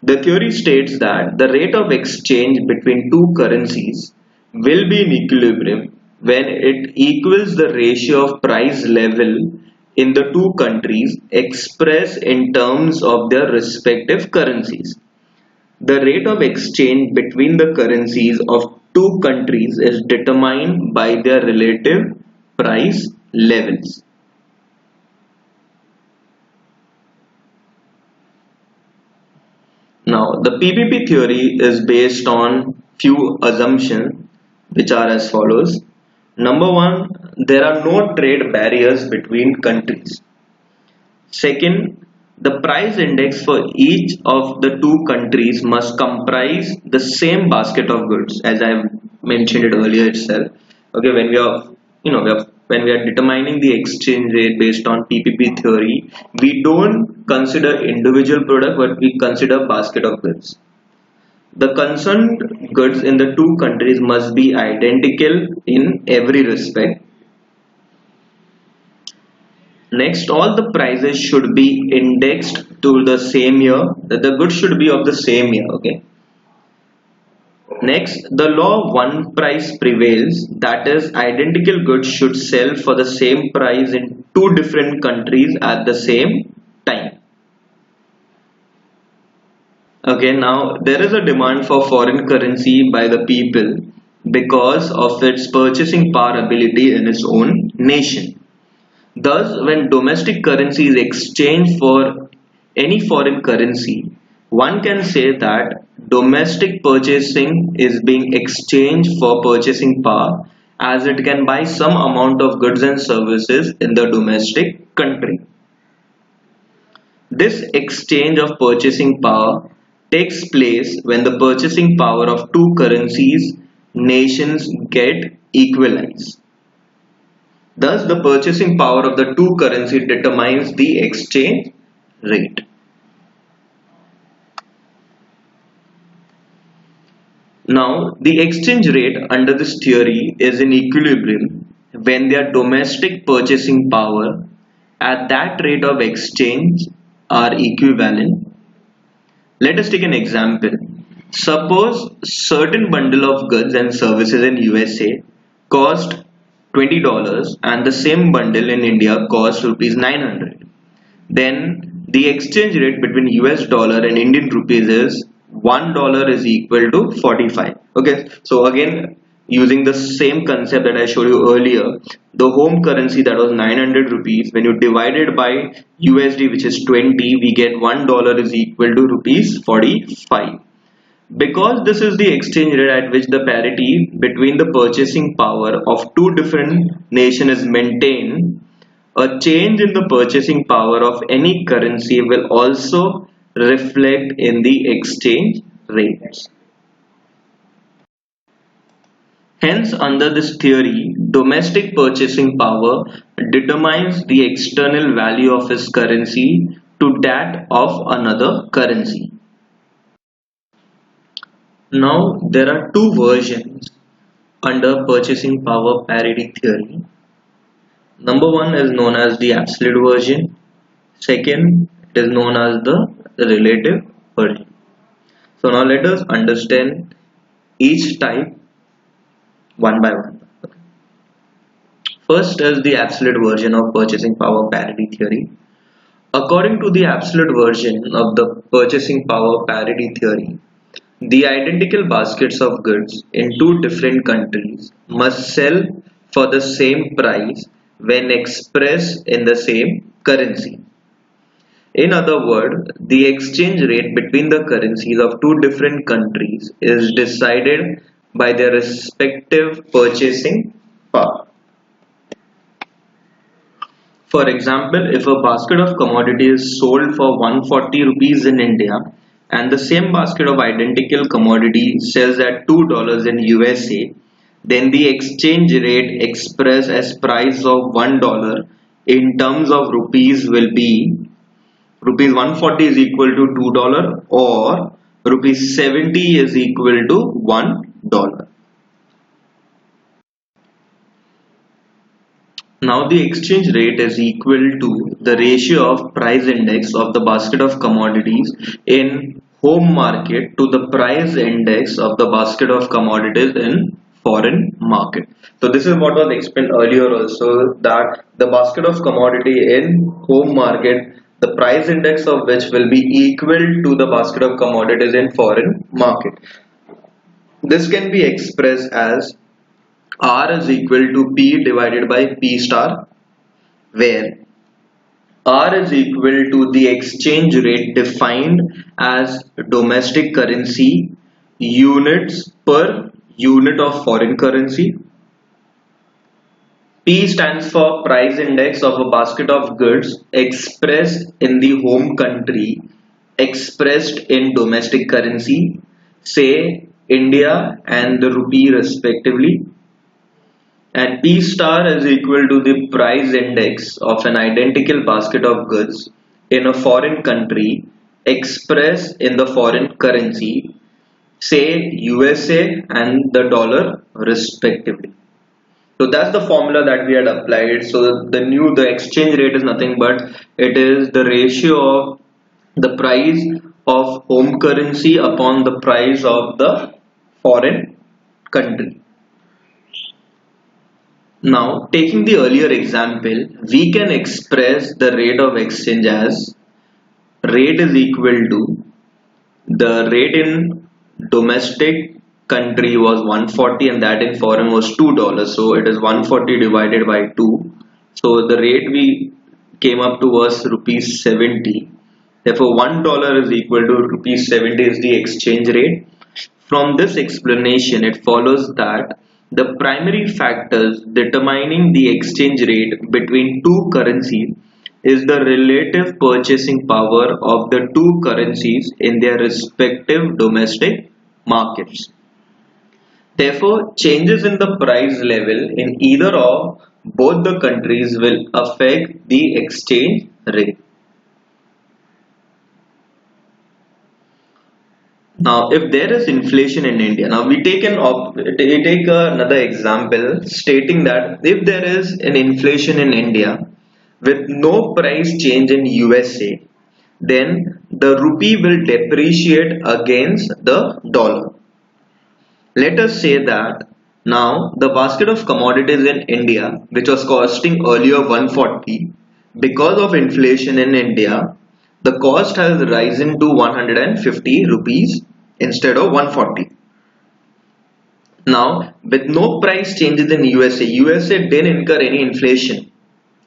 The theory states that the rate of exchange between two currencies will be in equilibrium when it equals the ratio of price level in the two countries expressed in terms of their respective currencies. The rate of exchange between the currencies of two countries is determined by their relative price levels. Now, the PPP theory is based on few assumptions which are as follows. Number one, there are no trade barriers between countries. Second, the price index for each of the two countries must comprise the same basket of goods, as I have mentioned it earlier itself. Okay, when we are, when we are determining the exchange rate based on PPP theory, we don't consider individual product, but we consider basket of goods. The concerned goods in the two countries must be identical in every respect. Next, all the prices should be indexed to the same year. The goods should be of the same year. Okay. Next, the law of one price prevails. That is, identical goods should sell for the same price in two different countries at the same time. Okay, now there is a demand for foreign currency by the people because of its purchasing power ability in its own nation. Thus, when domestic currency is exchanged for any foreign currency, one can say that domestic purchasing is being exchanged for purchasing power, as it can buy some amount of goods and services in the domestic country. This exchange of purchasing power takes place when the purchasing power of two currencies nations get equalized. Thus, the purchasing power of the two currencies determines the exchange rate. Now, the exchange rate under this theory is in equilibrium when their domestic purchasing power at that rate of exchange are equivalent. Let us take an example. Suppose certain bundle of goods and services in USA cost $20 and the same bundle in India cost rupees 900. Then the exchange rate between US dollar and Indian rupees is $1 is equal to 45. Okay, so again, using the same concept that I showed you earlier, the home currency that was 900 rupees, when you divide it by USD, which is 20, we get $1 is equal to rupees 45. Because this is the exchange rate at which the parity between the purchasing power of two different nations is maintained, a change in the purchasing power of any currency will also reflect in the exchange rates. Hence, under this theory, domestic purchasing power determines the external value of his currency to that of another currency. Now, there are two versions under purchasing power parity theory. Number one is known as the absolute version. Second, it is known as the relative version. So now let us understand each type one by one. First is the absolute version of purchasing power parity theory. According to the absolute version of the purchasing power parity theory, the identical baskets of goods in two different countries must sell for the same price when expressed in the same currency. In other words, the exchange rate between the currencies of two different countries is decided by their respective purchasing power. For example, if a basket of commodities is sold for 140 rupees in India and the same basket of identical commodity sells at $2 in USA, then the exchange rate expressed as price of $1 in terms of rupees will be rupees 140 is equal to $2 or rupees 70 is equal to $1. Now the exchange rate is equal to the ratio of price index of the basket of commodities in home market to the price index of the basket of commodities in foreign market. So this is what was explained earlier also, that the basket of commodity in home market, the price index of which will be equal to the basket of commodities in foreign market. This can be expressed as R is equal to P divided by P star, where R is equal to the exchange rate defined as domestic currency units per unit of foreign currency. P stands for price index of a basket of goods expressed in the home country expressed in domestic currency, say India and the rupee respectively. And P star is equal to the price index of an identical basket of goods in a foreign country expressed in the foreign currency, say USA and the dollar respectively. So that's the formula that we had applied. So the exchange rate is nothing but it is the ratio of the price of home currency upon the price of the foreign country. Now, taking the earlier example, we can express the rate of exchange as rate is equal to the rate in domestic country was 140 and that in foreign was $2. So it is 140 divided by 2. So the rate we came up to was rupees 70. Therefore, $1 is equal to rupees 70 is the exchange rate. From this explanation, it follows that the primary factors determining the exchange rate between two currencies is the relative purchasing power of the two currencies in their respective domestic markets. Therefore, changes in the price level in either of both the countries will affect the exchange rate. Now, if there is inflation in India, now we take another example stating that if there is an inflation in India with no price change in USA, then the rupee will depreciate against the dollar. Let us say that now the basket of commodities in India, which was costing earlier 140, because of inflation in India, The cost has risen to 150 rupees instead of 140. Now, with no price changes in USA didn't incur any inflation.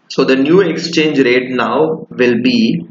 So the new exchange rate now will be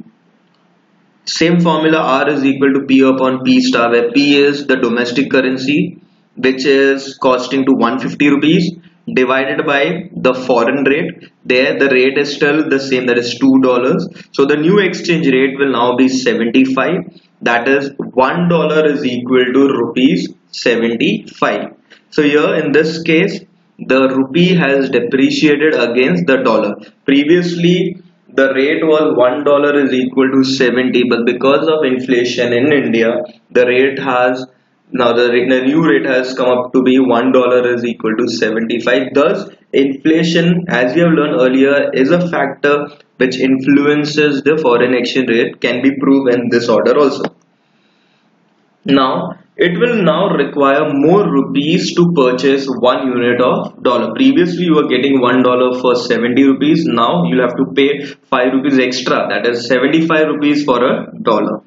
same formula, R is equal to P upon P star, where P is the domestic currency which is costing to 150 rupees divided by the foreign rate. There the rate is still the same, that is $2. So the new exchange rate will now be 75, that is $1 is equal to rupees 75. So here in this case the rupee has depreciated against the dollar. Previously the rate was $1 is equal to 70, but because of inflation in India, the rate has now the new rate has come up to be $1 is equal to 75. Thus, inflation, as we have learned earlier, is a factor which influences the foreign exchange rate. Can be proved in this order also. Now, it will now require more rupees to purchase 1 unit of dollar. Previously, you were getting $1 for 70 rupees. Now, you'll have to pay 5 rupees extra. That is 75 rupees for a dollar.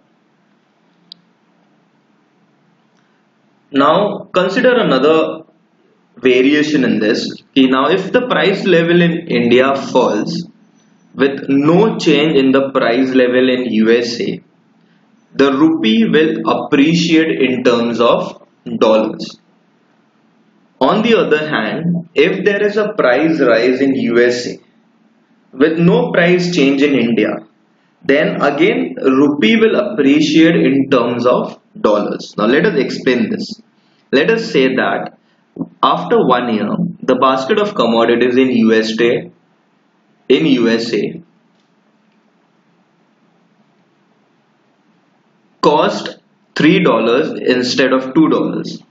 Now, consider another variation in this. Okay, now, if the price level in India falls with no change in the price level in USA, the rupee will appreciate in terms of dollars. On the other hand, if there is a price rise in USA with no price change in India, then again rupee will appreciate in terms of dollars. Now let us explain this. Let us say that after 1 year, the basket of commodities in USA cost $3 instead of $2.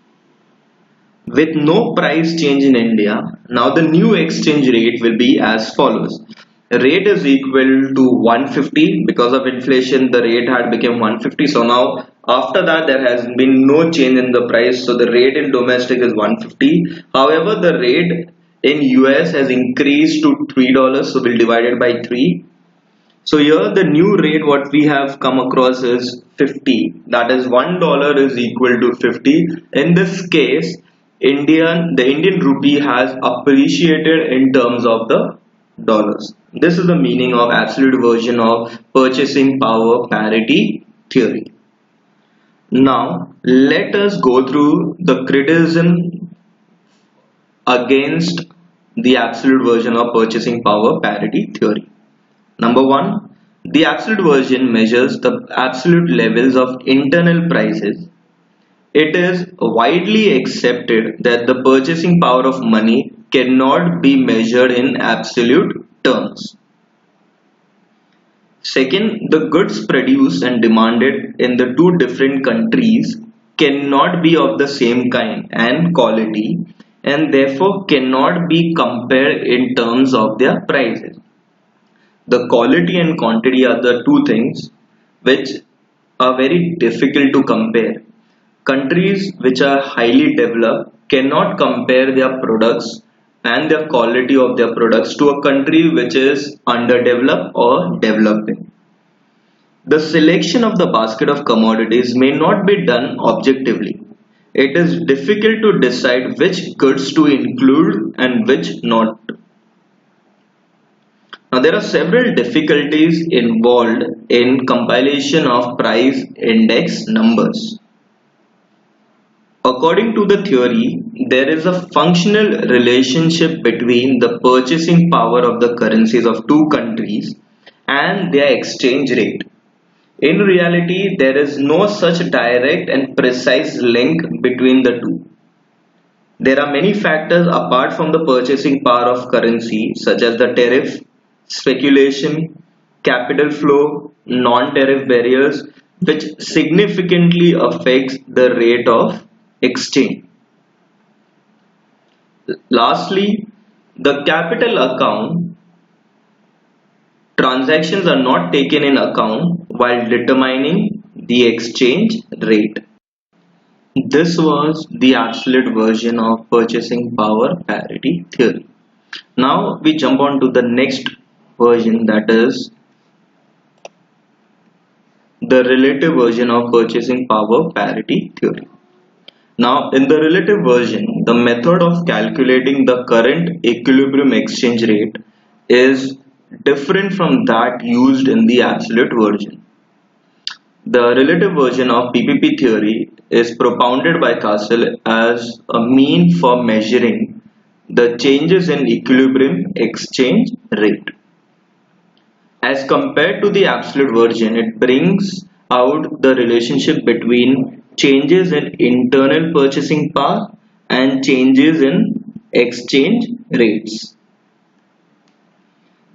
With no price change in India, now the new exchange rate will be as follows. The rate is equal to 150. Because of inflation, the rate had become 150. So now after that there has been no change in the price. So the rate in domestic is 150. However, the rate in US has increased to $3. So we'll divide it by 3. So here the new rate what we have come across is 50. That is $1 is equal to 50. In this case, the Indian rupee has appreciated in terms of the dollars. This is the meaning of absolute version of purchasing power parity theory. Now let us go through the criticism against the absolute version of purchasing power parity theory. Number 1, the absolute version measures the absolute levels of internal prices. It is widely accepted that the purchasing power of money cannot be measured in absolute terms. Second, the goods produced and demanded in the two different countries cannot be of the same kind and quality and therefore cannot be compared in terms of their prices. The quality and quantity are the two things which are very difficult to compare. Countries which are highly developed cannot compare their products and the quality of their products to a country which is underdeveloped or developing. The selection of the basket of commodities may not be done objectively. It is difficult to decide which goods to include and which not to. Now there are several difficulties involved in compilation of price index numbers. According to the theory, there is a functional relationship between the purchasing power of the currencies of two countries and their exchange rate. In reality, there is no such direct and precise link between the two. There are many factors apart from the purchasing power of currency, such as the tariff, speculation, capital flow, non-tariff barriers, which significantly affects the rate of exchange. Lastly, the capital account transactions are not taken in account while determining the exchange rate. This was the absolute version of purchasing power parity theory. Now we jump on to the next version, that is the relative version of purchasing power parity theory. Now, in the relative version, the method of calculating the current equilibrium exchange rate is different from that used in the absolute version. The relative version of PPP theory is propounded by Castle as a mean for measuring the changes in equilibrium exchange rate. As compared to the absolute version, it brings out the relationship between changes in internal purchasing power and changes in exchange rates.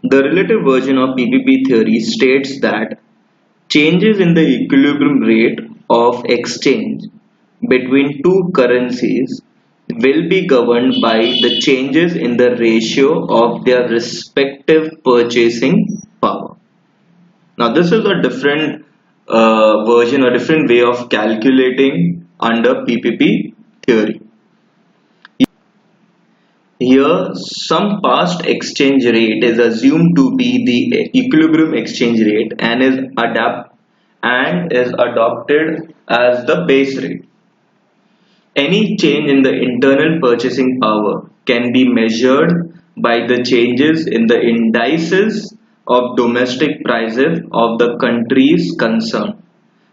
The relative version of PPP theory states that changes in the equilibrium rate of exchange between two currencies will be governed by the changes in the ratio of their respective purchasing power. Now, this is a different version, a different way of calculating under PPP theory. Here, some past exchange rate is assumed to be the equilibrium exchange rate and is adopted as the base rate. Any change in the internal purchasing power can be measured by the changes in the indices of domestic prices of the countries concerned.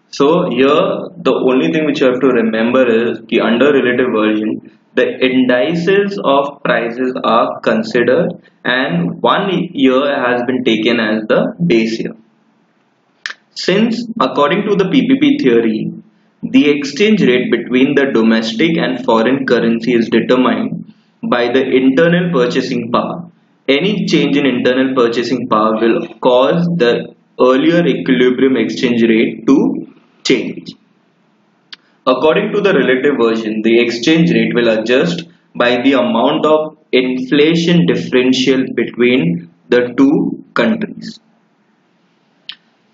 So here the only thing which you have to remember is the under relative version, the indices of prices are considered and 1 year has been taken as the base year. Since according to the PPP theory, the exchange rate between the domestic and foreign currency is determined by the internal purchasing power. Any change in internal purchasing power will cause the earlier equilibrium exchange rate to change. According to the relative version, the exchange rate will adjust by the amount of inflation differential between the two countries.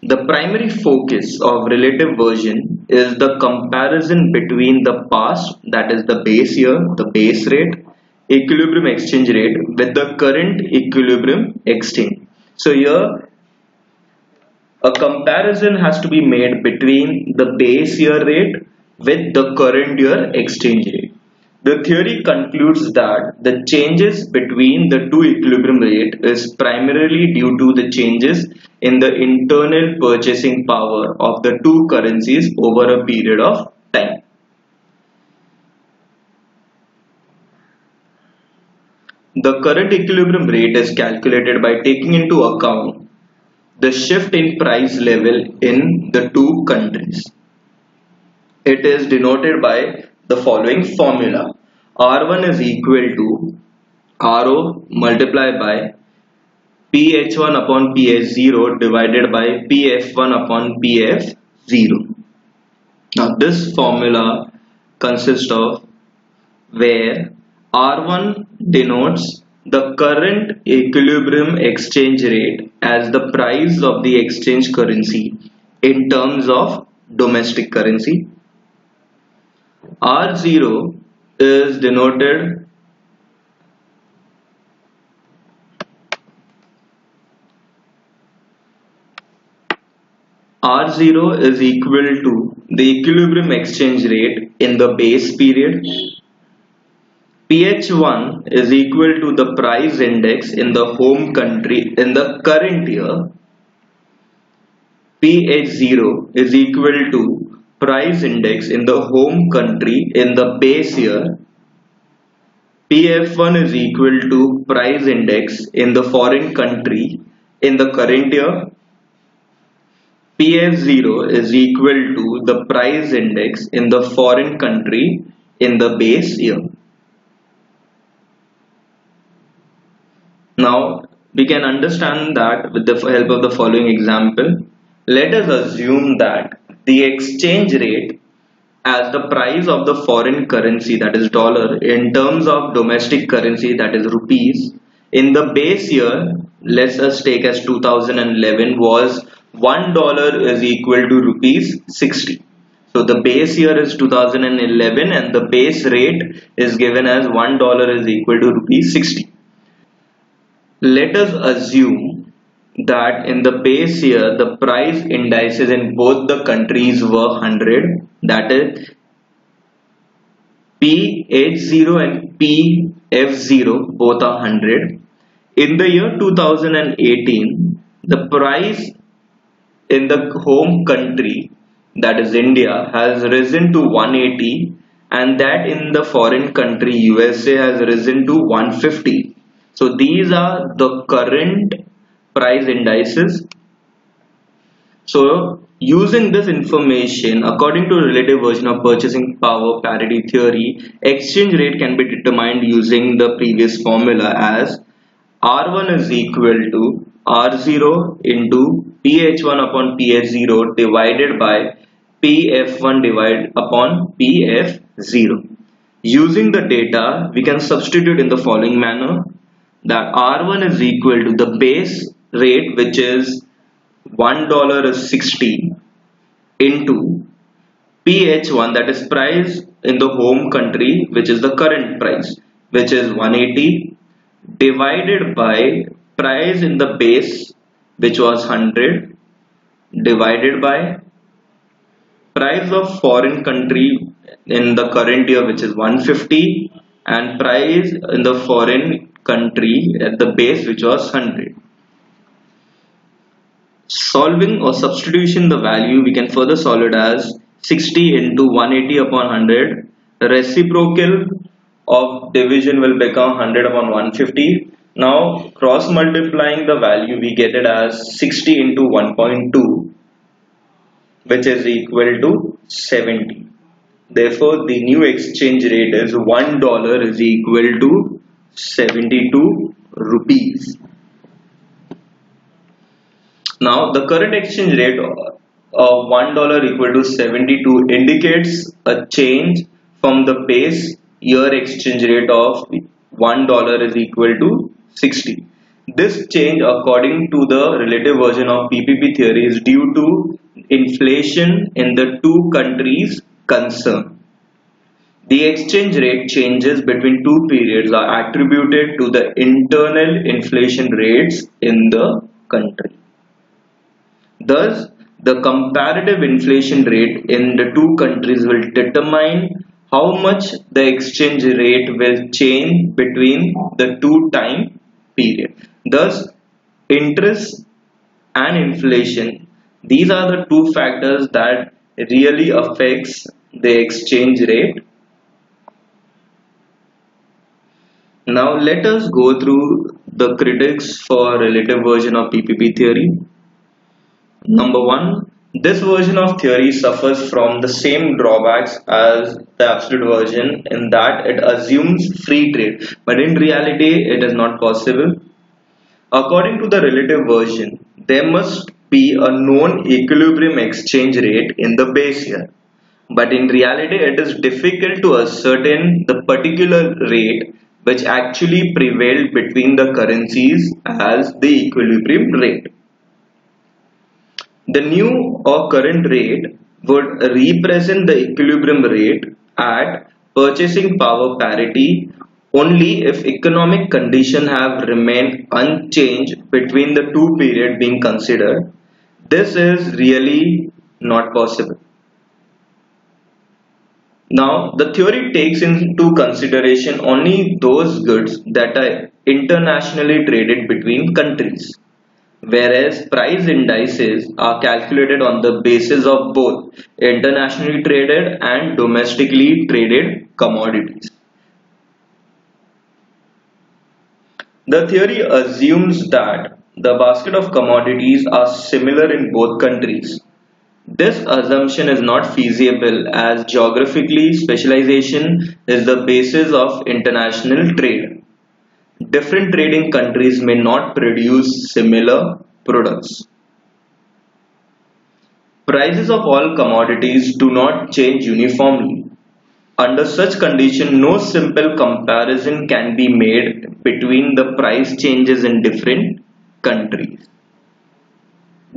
The primary focus of relative version is the comparison between the past, that is the base year, the base rate, equilibrium exchange rate with the current equilibrium exchange. So here a comparison has to be made between the base year rate with the current year exchange rate. The theory concludes that the changes between the two equilibrium rate is primarily due to the changes in the internal purchasing power of the two currencies over a period of time. The current equilibrium rate is calculated by taking into account the shift in price level in the two countries. It is denoted by the following formula. R1 is equal to RO multiplied by PH1 upon PH0 divided by PF1 upon PF0. Now this formula consists of where R1 denotes the current equilibrium exchange rate as the price of the exchange currency in terms of domestic currency. R0 is denoted R0 is equal to the equilibrium exchange rate in the base period. PH1 is equal to the price index in the home country in the current year. PH0 is equal to price index in the home country in the base year. PF1 is equal to price index in the foreign country in the current year. PF0 is equal to the price index in the foreign country in the base year. Now we can understand that with the help of the following example. Let us assume that the exchange rate as the price of the foreign currency, that is dollar, in terms of domestic currency, that is rupees, in the base year, let us take as 2011, was $1 is equal to rupees 60. So the base year is 2011 and the base rate is given as $1 is equal to rupees 60. Let us assume that in the base year the price indices in both the countries were 100, that is PH0 and PF0 both are 100. In the year 2018, the price in the home country, that is India, has risen to 180, and that in the foreign country USA has risen to 150. So these are the current price indices. So using this information, according to relative version of purchasing power parity theory, exchange rate can be determined using the previous formula as R1 is equal to R0 into PH1 upon PH0 divided by PF1 divided upon PF0. Using the data, we can substitute in the following manner, that R1 is equal to the base rate, which is $1 is 60, into PH1, that is price in the home country, which is the current price, which is 180, divided by price in the base, which was 100, divided by price of foreign country in the current year, which is 150, and price in the foreign country at the base, which was 100. Solving or substitution the value, we can further solve it as 60 into 180 upon 100. Reciprocal of division will become 100 upon 150. Now cross multiplying the value, we get it as 60 into 1.2, which is equal to 70. Therefore, the new exchange rate is $1 is equal to 72 rupees. Now, the current exchange rate of $1 equal to 72 indicates a change from the base year exchange rate of $1 is equal to 60. This change, according to the relative version of PPP theory, is due to inflation in the two countries concerned. The exchange rate changes between two periods are attributed to the internal inflation rates in the country. Thus, the comparative inflation rate in the two countries will determine how much the exchange rate will change between the two time periods. Thus, interest and inflation, these are the two factors that really affects the exchange rate. Now let us go through the critics for relative version of PPP theory. Number one, this version of theory suffers from the same drawbacks as the absolute version in that it assumes free trade, but in reality it is not possible. According to the relative version, there must be a known equilibrium exchange rate in the base year, but in reality it is difficult to ascertain the particular rate which actually prevailed between the currencies as the equilibrium rate. The new or current rate would represent the equilibrium rate at purchasing power parity only if economic conditions have remained unchanged between the two periods being considered. This is really not possible. Now, the theory takes into consideration only those goods that are internationally traded between countries, whereas price indices are calculated on the basis of both internationally traded and domestically traded commodities. The theory assumes that the basket of commodities are similar in both countries. This assumption is not feasible as geographically specialization is the basis of international trade. Different trading countries may not produce similar products. Prices of all commodities do not change uniformly. Under such condition, no simple comparison can be made between the price changes in different countries.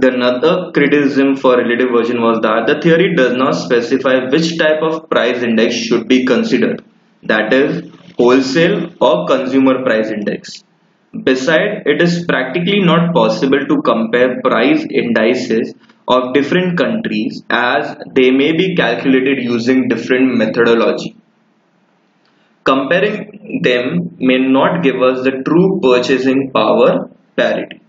Another criticism for relative version was that the theory does not specify which type of price index should be considered, that is, wholesale or consumer price index. Besides, it is practically not possible to compare price indices of different countries as they may be calculated using different methodology. Comparing them may not give us the true purchasing power parity.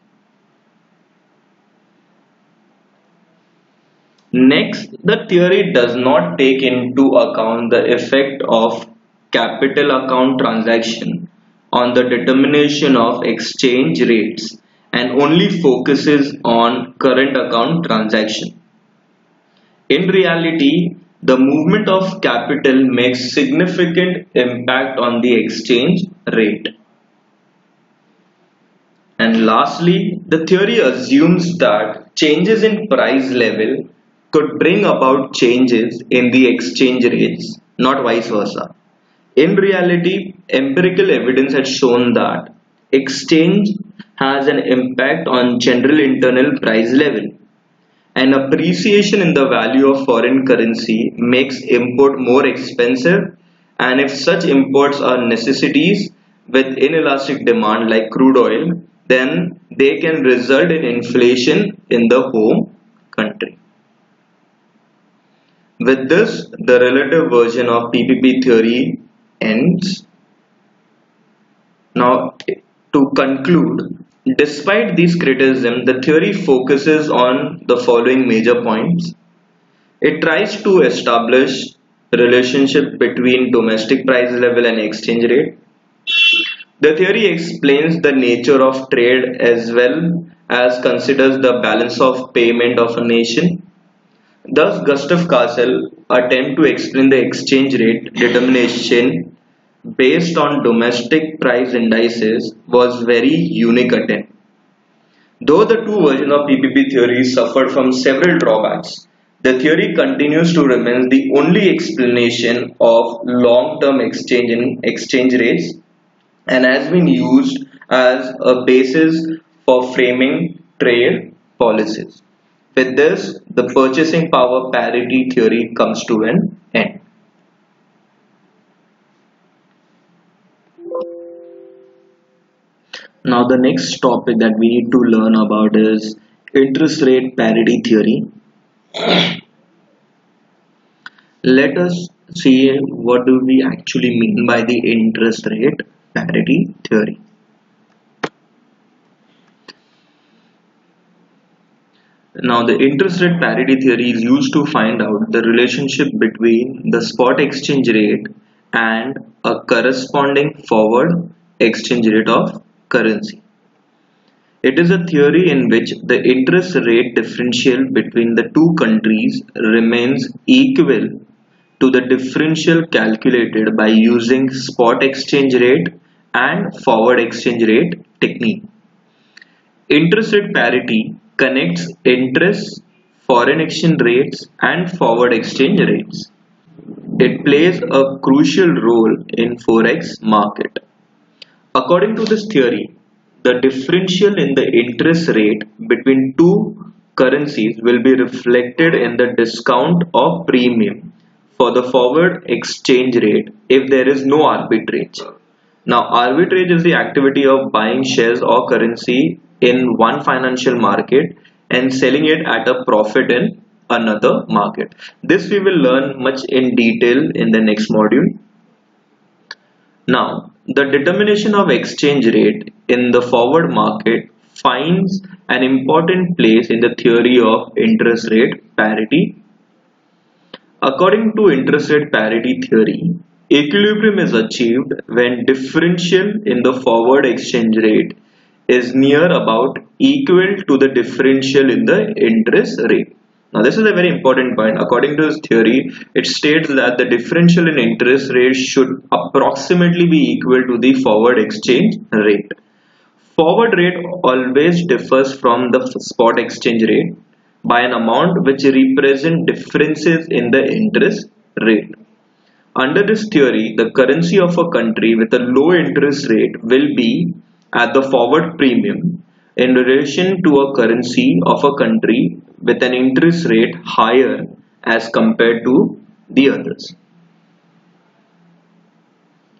Next, the theory does not take into account the effect of capital account transaction on the determination of exchange rates and only focuses on current account transaction. In reality, the movement of capital makes significant impact on the exchange rate. And lastly, the theory assumes that changes in price level could bring about changes in the exchange rates, not vice versa. In reality, empirical evidence has shown that exchange has an impact on general internal price level. An appreciation in the value of foreign currency makes import more expensive, and if such imports are necessities with inelastic demand like crude oil, then they can result in inflation in the home country. With this, the relative version of PPP theory ends. Now, to conclude, despite these criticisms, the theory focuses on the following major points. It tries to establish relationship between domestic price level and exchange rate. The theory explains the nature of trade as well as considers the balance of payment of a nation. Thus, Gustav Castle attempt to explain the exchange rate determination based on domestic price indices was very unique attempt. Though the two versions of PPP theory suffered from several drawbacks, the theory continues to remain the only explanation of long-term exchange rates and has been used as a basis for framing trade policies. With this, the purchasing power parity theory comes to an end. Now, the next topic that we need to learn about is interest rate parity theory. Let us see what do we actually mean by the interest rate parity theory. Now, the interest rate parity theory is used to find out the relationship between the spot exchange rate and a corresponding forward exchange rate of currency. It is a theory in which the interest rate differential between the two countries remains equal to the differential calculated by using spot exchange rate and forward exchange rate technique. Interest rate parity connects interest, foreign exchange rates, and forward exchange rates. It plays a crucial role in forex market. According to this theory, the differential in the interest rate between two currencies will be reflected in the discount or premium for the forward exchange rate if there is no arbitrage. Now, arbitrage is the activity of buying shares or currency in one financial market and selling it at a profit in another market. This we will learn much in detail in the next module. Now, the determination of exchange rate in the forward market finds an important place in the theory of interest rate parity. According to interest rate parity theory, equilibrium is achieved when differential in the forward exchange rate is near about equal to the differential in the interest rate. Now, this is a very important point. According to this theory, it states that the differential in interest rate should approximately be equal to the forward exchange rate. Forward rate always differs from the spot exchange rate by an amount which represents differences in the interest rate. Under this theory, the currency of a country with a low interest rate will be at the forward premium in relation to a currency of a country with an interest rate higher as compared to the others.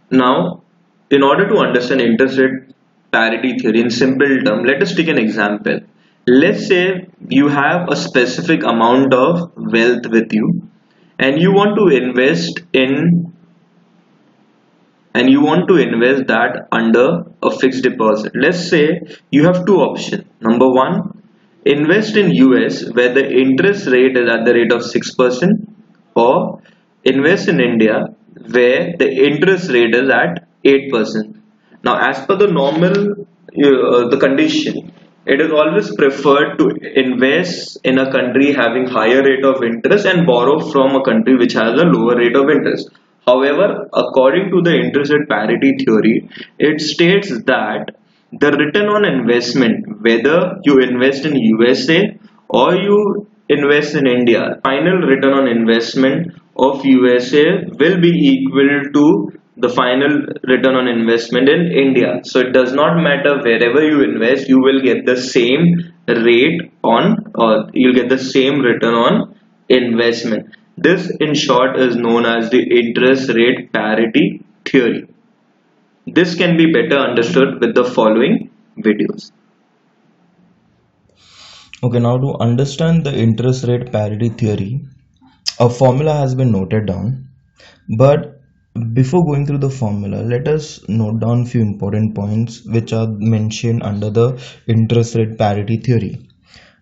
Now, in order to understand interest rate parity theory in simple term, let us take an example. Let's say you have a specific amount of wealth with you and you want to invest in and you want to invest that under a fixed deposit. Let's say you have two options. Number one, invest in US where the interest rate is at the rate of 6%, or invest in India where the interest rate is at 8%. Now, as per the normal the condition, it is always preferred to invest in a country having higher rate of interest and borrow from a country which has a lower rate of interest. However, according to the interest rate parity theory, it states that the return on investment, whether you invest in USA or you invest in India, final return on investment of USA will be equal to the final return on investment in India. So it does not matter wherever you invest, you will get the same rate on, or you'll get the same return on investment. This in short is known as the interest rate parity theory. This can be better understood with the following videos. Okay, now to understand the interest rate parity theory, a formula has been noted down. But before going through the formula, let us note down few important points which are mentioned under the interest rate parity theory.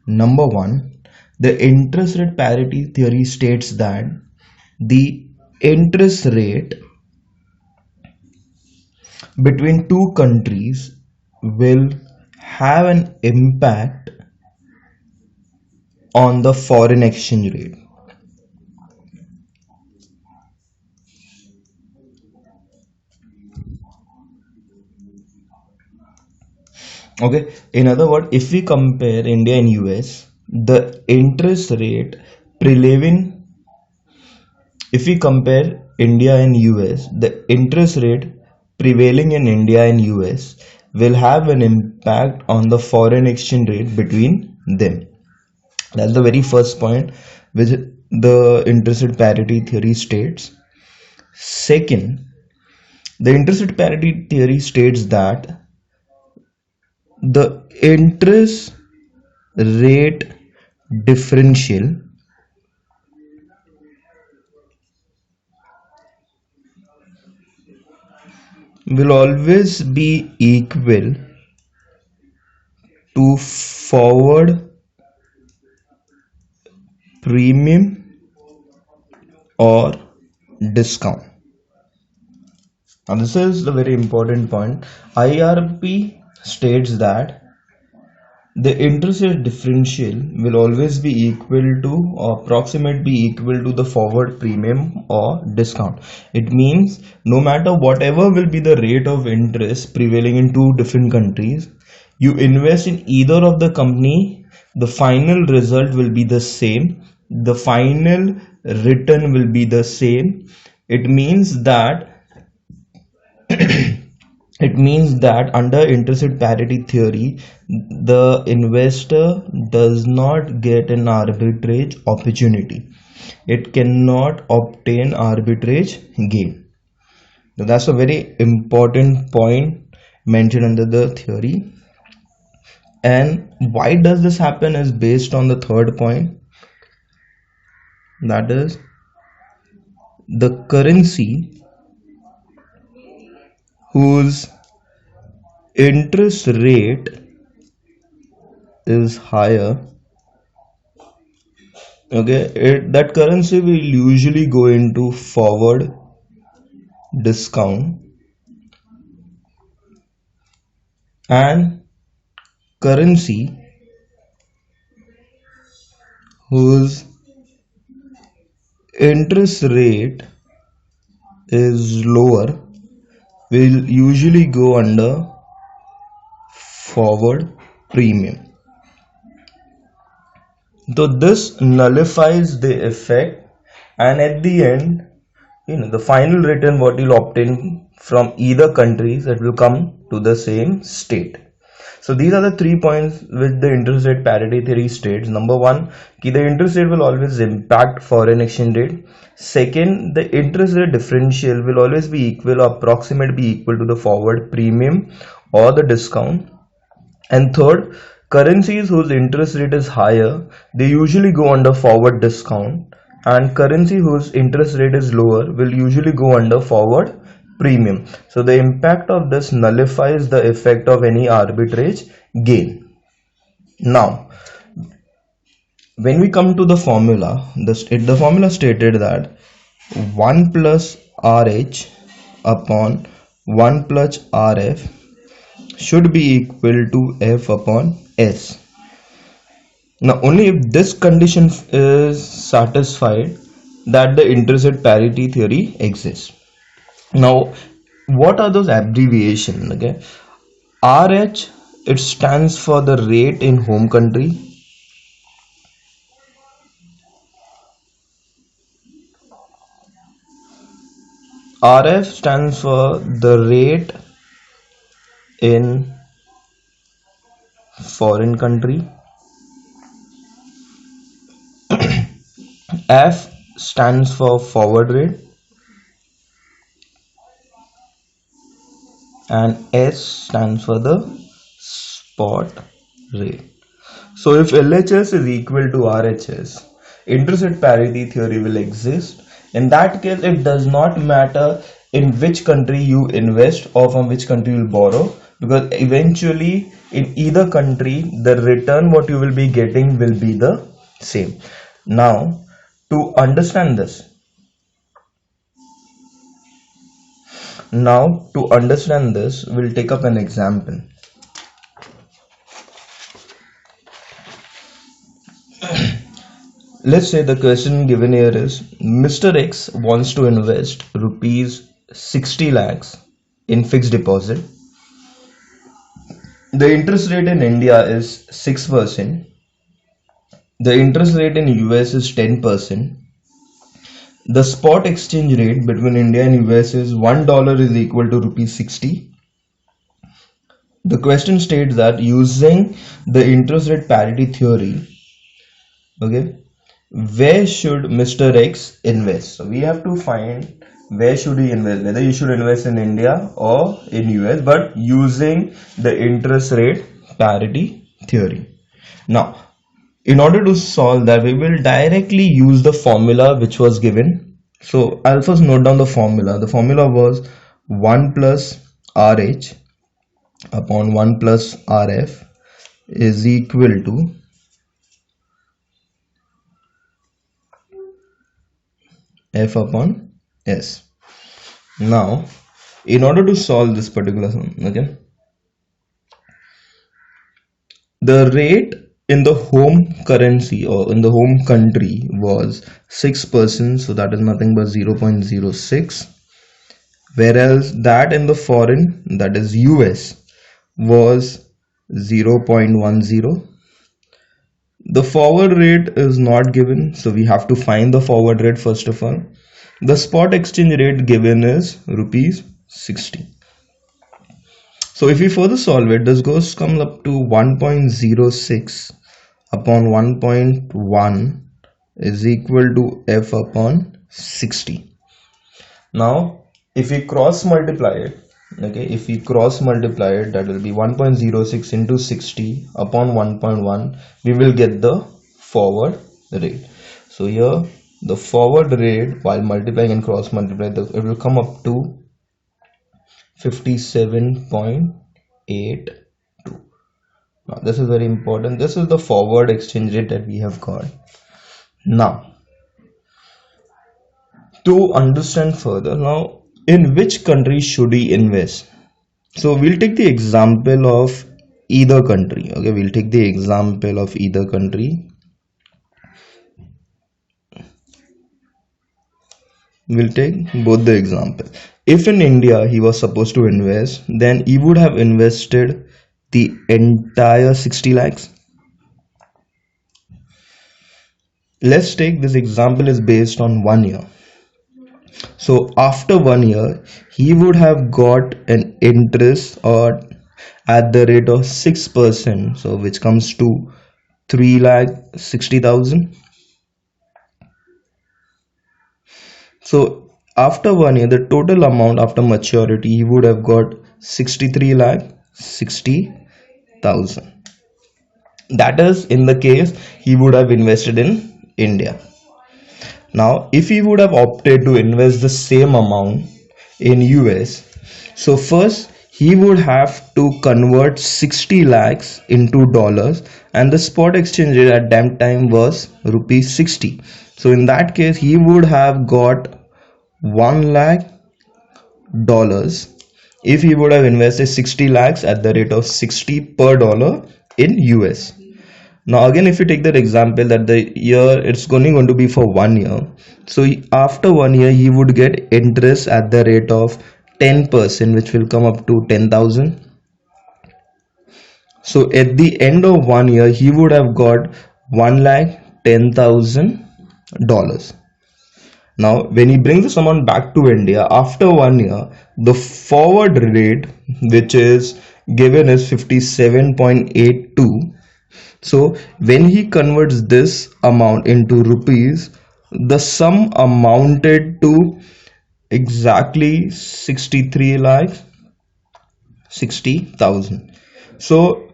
Number one, the interest rate parity theory states that the interest rate between two countries will have an impact on the foreign exchange rate. Okay, in other words, if we compare India and US, the interest rate prevailing, if we compare India and US, the interest rate prevailing in India and US will have an impact on the foreign exchange rate between them. That's the very first point which the interest rate parity theory states. Second, the interest rate parity theory states that the interest rate differential will always be equal to forward premium or discount. Now this is the very important point. IRP states that the interest rate differential will always be equal to, or approximate be equal to, the forward premium or discount. It means no matter whatever will be the rate of interest prevailing in two different countries, you invest in either of the company, the final result will be the same, the final return will be the same. It means that it means that under interest rate parity theory, the investor does not get an arbitrage opportunity. It cannot obtain arbitrage gain. So that's a very important point mentioned under the theory. And why does this happen is based on the third point, that is the currency whose interest rate is higher, okay, that currency will usually go into forward discount, and currency whose interest rate is lower will usually go under forward premium. So this nullifies the effect, and at the end, the final return what you'll obtain from either countries, that will come to the same state. So these are the 3 points which the interest rate parity theory states. Number one, the interest rate will always impact foreign exchange rate. Second, the interest rate differential will always be equal or approximate be equal to the forward premium or the discount. And third, currencies whose interest rate is higher, they usually go under forward discount, and currency whose interest rate is lower will usually go under forward premium. So the impact of this nullifies the effect of any arbitrage gain. Now, when we come to the formula, the formula stated that 1 plus RH upon 1 plus RF should be equal to F upon S. Now, only if this condition is satisfied that the interest rate parity theory exists. Now, what are those abbreviations? Okay, RH, it stands for the rate in home country. RF stands for the rate in foreign country. F stands for forward rate, and S stands for the spot rate. So if LHS is equal to RHS, interest rate parity theory will exist. In that case, it does not matter in which country you invest or from which country you will borrow, because eventually in either country the return what you will be getting will be the same. Now, to understand this, we'll take up an example. Let's say the question given here is Mr. X wants to invest rupees 60 lakhs in fixed deposit. The interest rate in India is 6%. The interest rate in US is 10%. The spot exchange rate between India and US is $1 is equal to rupees 60. The question states that using the interest rate parity theory, okay, where should Mr. X invest? So we have to find where should he invest, whether he should invest in India or in US, but using the interest rate parity theory. Now, in order to solve that, we will directly use the formula which was given. So I'll first note down the formula. The formula was 1 plus RH upon 1 plus RF is equal to F upon S. Now, in order to solve this particular sum, okay, the rate in the home currency or in the home country was 6%, so that is nothing but 0.06, whereas that in the foreign, that is US, was 0.10. The forward rate is not given, so we have to find the forward rate first of all. The spot exchange rate given is rupees 60. So if we further solve it, this comes up to 1.06 upon 1.1 is equal to F upon 60. Now, if we cross multiply it, okay, that will be 1.06 into 60 upon 1.1, we will get the forward rate. So here the forward rate, while multiplying and cross multiply, it will come up to 57.82. Now this is very important. This is the forward exchange rate that we have got. Now, to understand further, now in which country should we invest? So we'll take the example of either country. Okay, we'll take the example of either country. We'll take both the example. If in India he was supposed to invest, then he would have invested the entire 60 lakhs. Let's take this example is based on 1 year. So after 1 year, he would have got an interest or at the rate of 6%, so which comes to 3,60,000. So after 1 year, the total amount after maturity, he would have got 63 lakh 60,000. That is in the case he would have invested in India. Now, if he would have opted to invest the same amount in US, so first he would have to convert 60 lakhs into dollars, and the spot exchange rate at that time was rupees 60. So in that case, he would have got 1 lakh dollars if he would have invested 60 lakhs at the rate of 60 per dollar in US. Now again, if you take that example that the year it's only going to be for 1 year, so after 1 year he would get interest at the rate of 10%, which will come up to 10,000. So at the end of 1 year he would have got 1,10,000 dollars. Now, when he brings this amount back to India after 1 year, the forward rate which is given is 57.82. So, when he converts this amount into rupees, the sum amounted to exactly 63 lakhs 60,000. So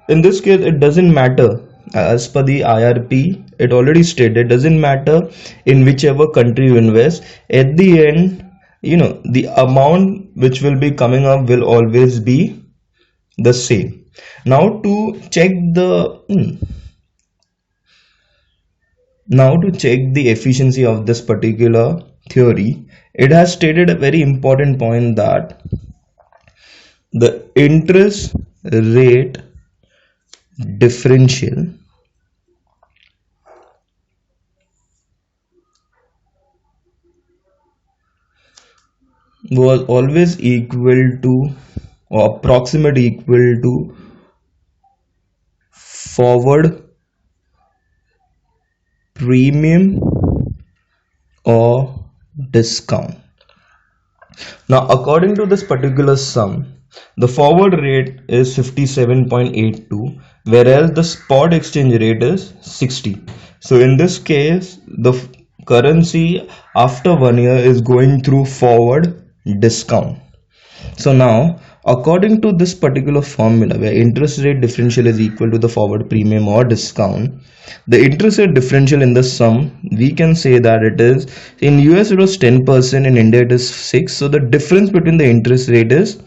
in this case, it doesn't matter as per the IRP. It already stated doesn't matter in whichever country you invest. At the end, the amount which will be coming up will always be the same. Now to check the efficiency of this particular theory, it has stated a very important point that the interest rate differential was always equal to or approximate equal to forward premium or discount. Now according to this particular sum, the forward rate is 57.82, whereas the spot exchange rate is 60. So in this case, the currency after 1 year is going through forward discount. So now, according to this particular formula where interest rate differential is equal to the forward premium or discount, the interest rate differential in the sum, we can say that it is in US it was 10%, in India it is 6. So the difference between the interest rate is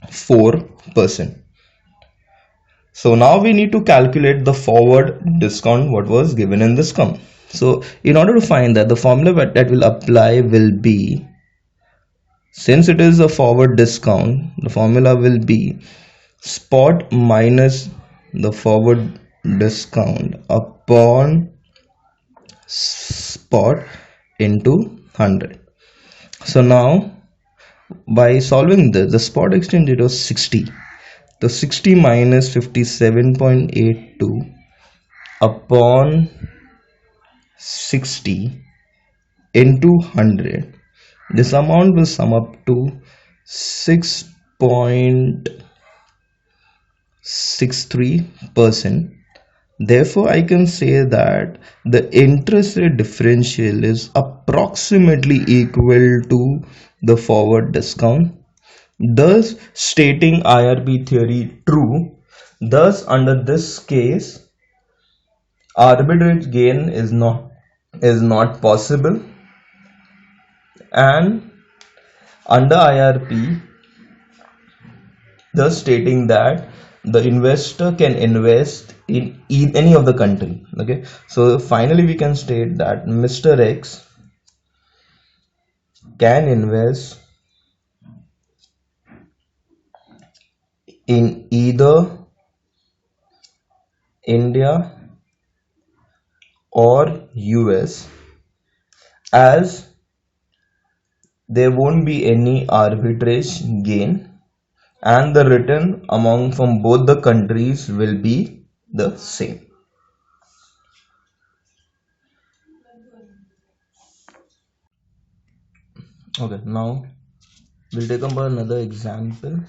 4%. So now we need to calculate the forward discount what was given in this sum. So in order to find that, the formula that will apply will be, since it is a forward discount, the formula will be spot minus the forward discount upon spot into 100. So now by solving this, the spot exchange rate was 60. The 60 minus 57.82 upon 60 into 100, this amount will sum up to 6.63%. Therefore, I can say that the interest rate differential is approximately equal to the forward discount, thus stating IRP theory true. Thus, under this case, arbitrage gain is not possible, and under IRP, thus stating that the investor can invest in any of the country. Okay, so finally we can state that Mr. X can invest in either India or US, as there won't be any arbitrage gain and the return among from both the countries will be the same. Okay, now we'll take up another example.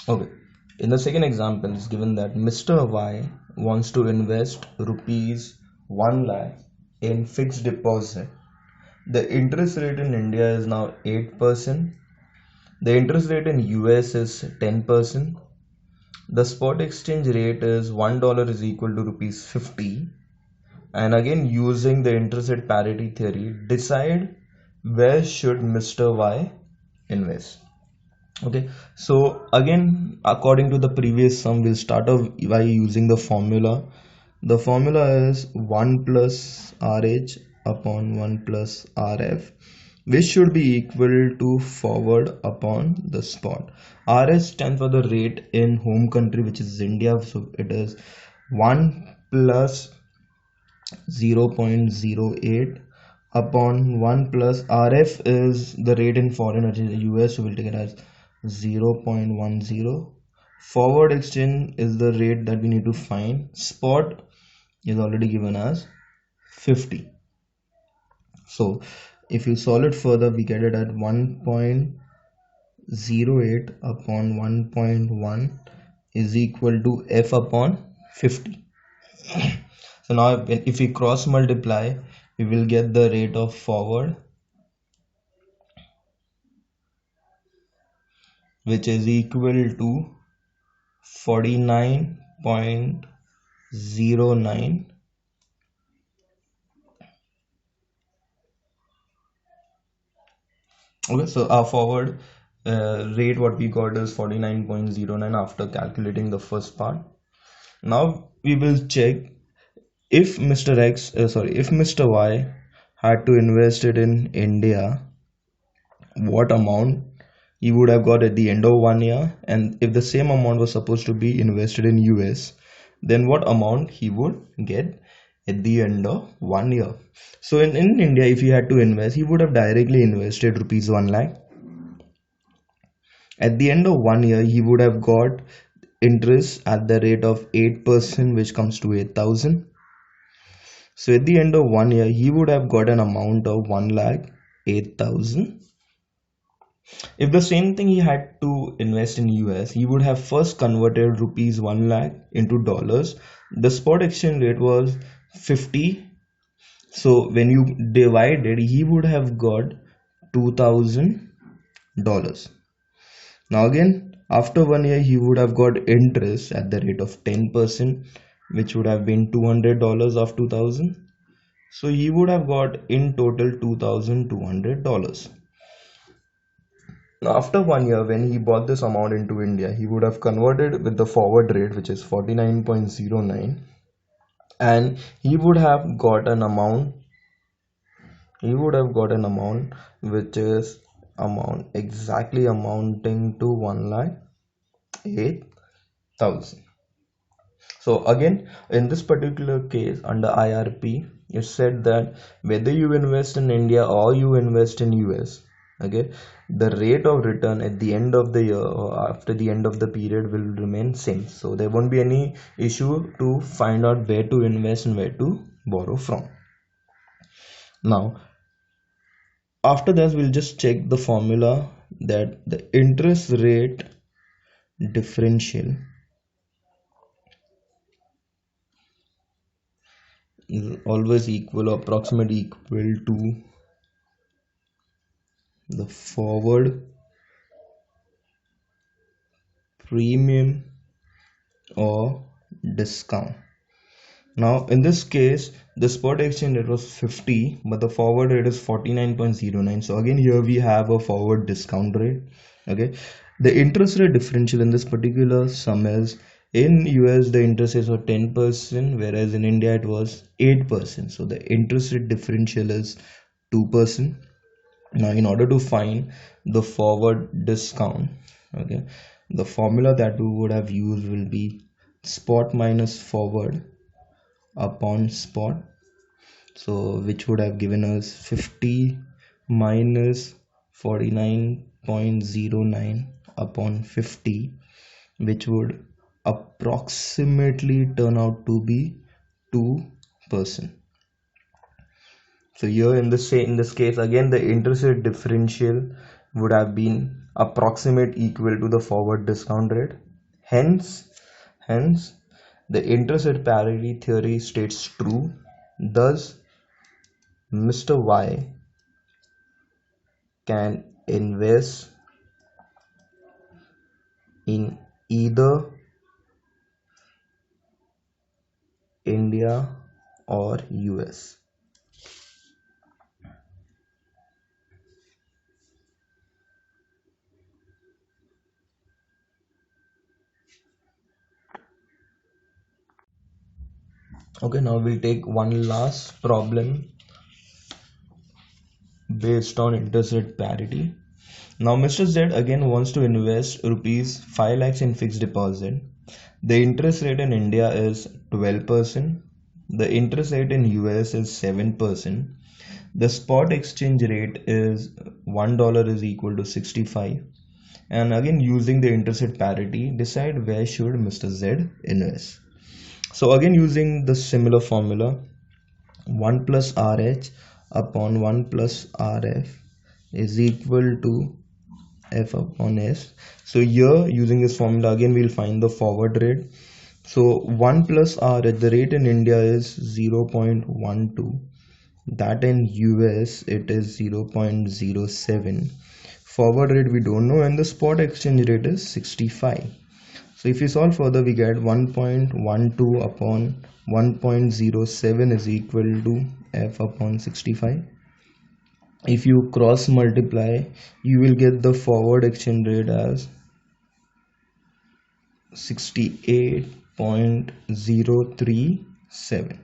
Okay, in the second example, it's given that Mr. Y wants to invest rupees 1 lakh in fixed deposit. The interest rate in India is now 8%, The interest rate in US is 10%. The spot exchange rate is $1 is equal to rupees 50. And again, using the interest rate parity theory, decide where should Mr. Y invest. Okay, so again, according to the previous sum, we'll start off by using the formula. The formula is 1 plus RH upon 1 plus RF, which should be equal to forward upon the spot. RH stands for the rate in home country, which is India, so it is 1 plus 0.08 upon 1 plus RF is the rate in foreign, which is US, so we'll take it as 0.10. Forward exchange is the rate that we need to find. Spot is already given as 50. So if you solve it further, we get it at 1.08 upon 1.1 is equal to F upon 50. So now if we cross multiply, we will get the rate of forward, which is equal to 49.09. Okay, so our forward rate what we got is 49.09 after calculating the first part. Now we will check if if Mr. Y had to invest it in India, what amount he would have got at the end of 1 year, and if the same amount was supposed to be invested in US, then what amount he would get at the end of 1 year. So in India, if he had to invest, he would have directly invested rupees 1 lakh. At the end of 1 year, he would have got interest at the rate of 8%, which comes to 8,000. So at the end of 1 year, he would have got an amount of 1 lakh 8,000. If the same thing he had to invest in US, he would have first converted rupees 1 lakh into dollars. The spot exchange rate was 50. So when you divide it, he would have got $2,000. Now again, after 1 year, he would have got interest at the rate of 10%, which would have been $200 of 2,000. So he would have got in total $2,200. Now after 1 year, when he bought this amount into India, he would have converted with the forward rate, which is 49.09, and he would have got an amount which is exactly amounting to 1,08,000. So again, in this particular case under IRP, it said that whether you invest in India or you invest in US, okay, the rate of return at the end of the year or after the end of the period will remain same. So there won't be any issue to find out where to invest and where to borrow from. Now after that, we'll just check the formula that the interest rate differential is always equal or approximately equal to the forward premium or discount. Now in this case, the spot exchange rate was 50, but the forward rate is 49.09. So again here we have a forward discount rate. Okay, the interest rate differential in this particular sum is, in US the interest rates were 10%, whereas in India it was 8%. So the interest rate differential is 2%. Now in order to find the forward discount, okay, the formula that we would have used will be spot minus forward upon spot, so which would have given us 50 minus 49.09 upon 50, which would approximately turn out to be 2%. So here in this case again, the interest rate differential would have been approximate equal to the forward discount rate. Hence the interest rate parity theory states true. Thus Mr. Y can invest in either India or US. Okay, now we'll take one last problem based on interest rate parity. Now Mr. Z again wants to invest rupees 5 lakhs in fixed deposit. The interest rate in India is 12%. The interest rate in US is 7%. The spot exchange rate is $1 is equal to 65. And again, using the interest rate parity, decide where should Mr. Z invest. So again, using the similar formula, 1 plus RH upon 1 plus RF is equal to F upon S. So here, using this formula, again we'll find the forward rate. So 1 plus RH, the rate in India is 0.12. That in US it is 0.07. Forward rate we don't know, and the spot exchange rate is 65. So if you solve further, we get 1.12 upon 1.07 is equal to F upon 65. If you cross multiply, you will get the forward exchange rate as 68.037.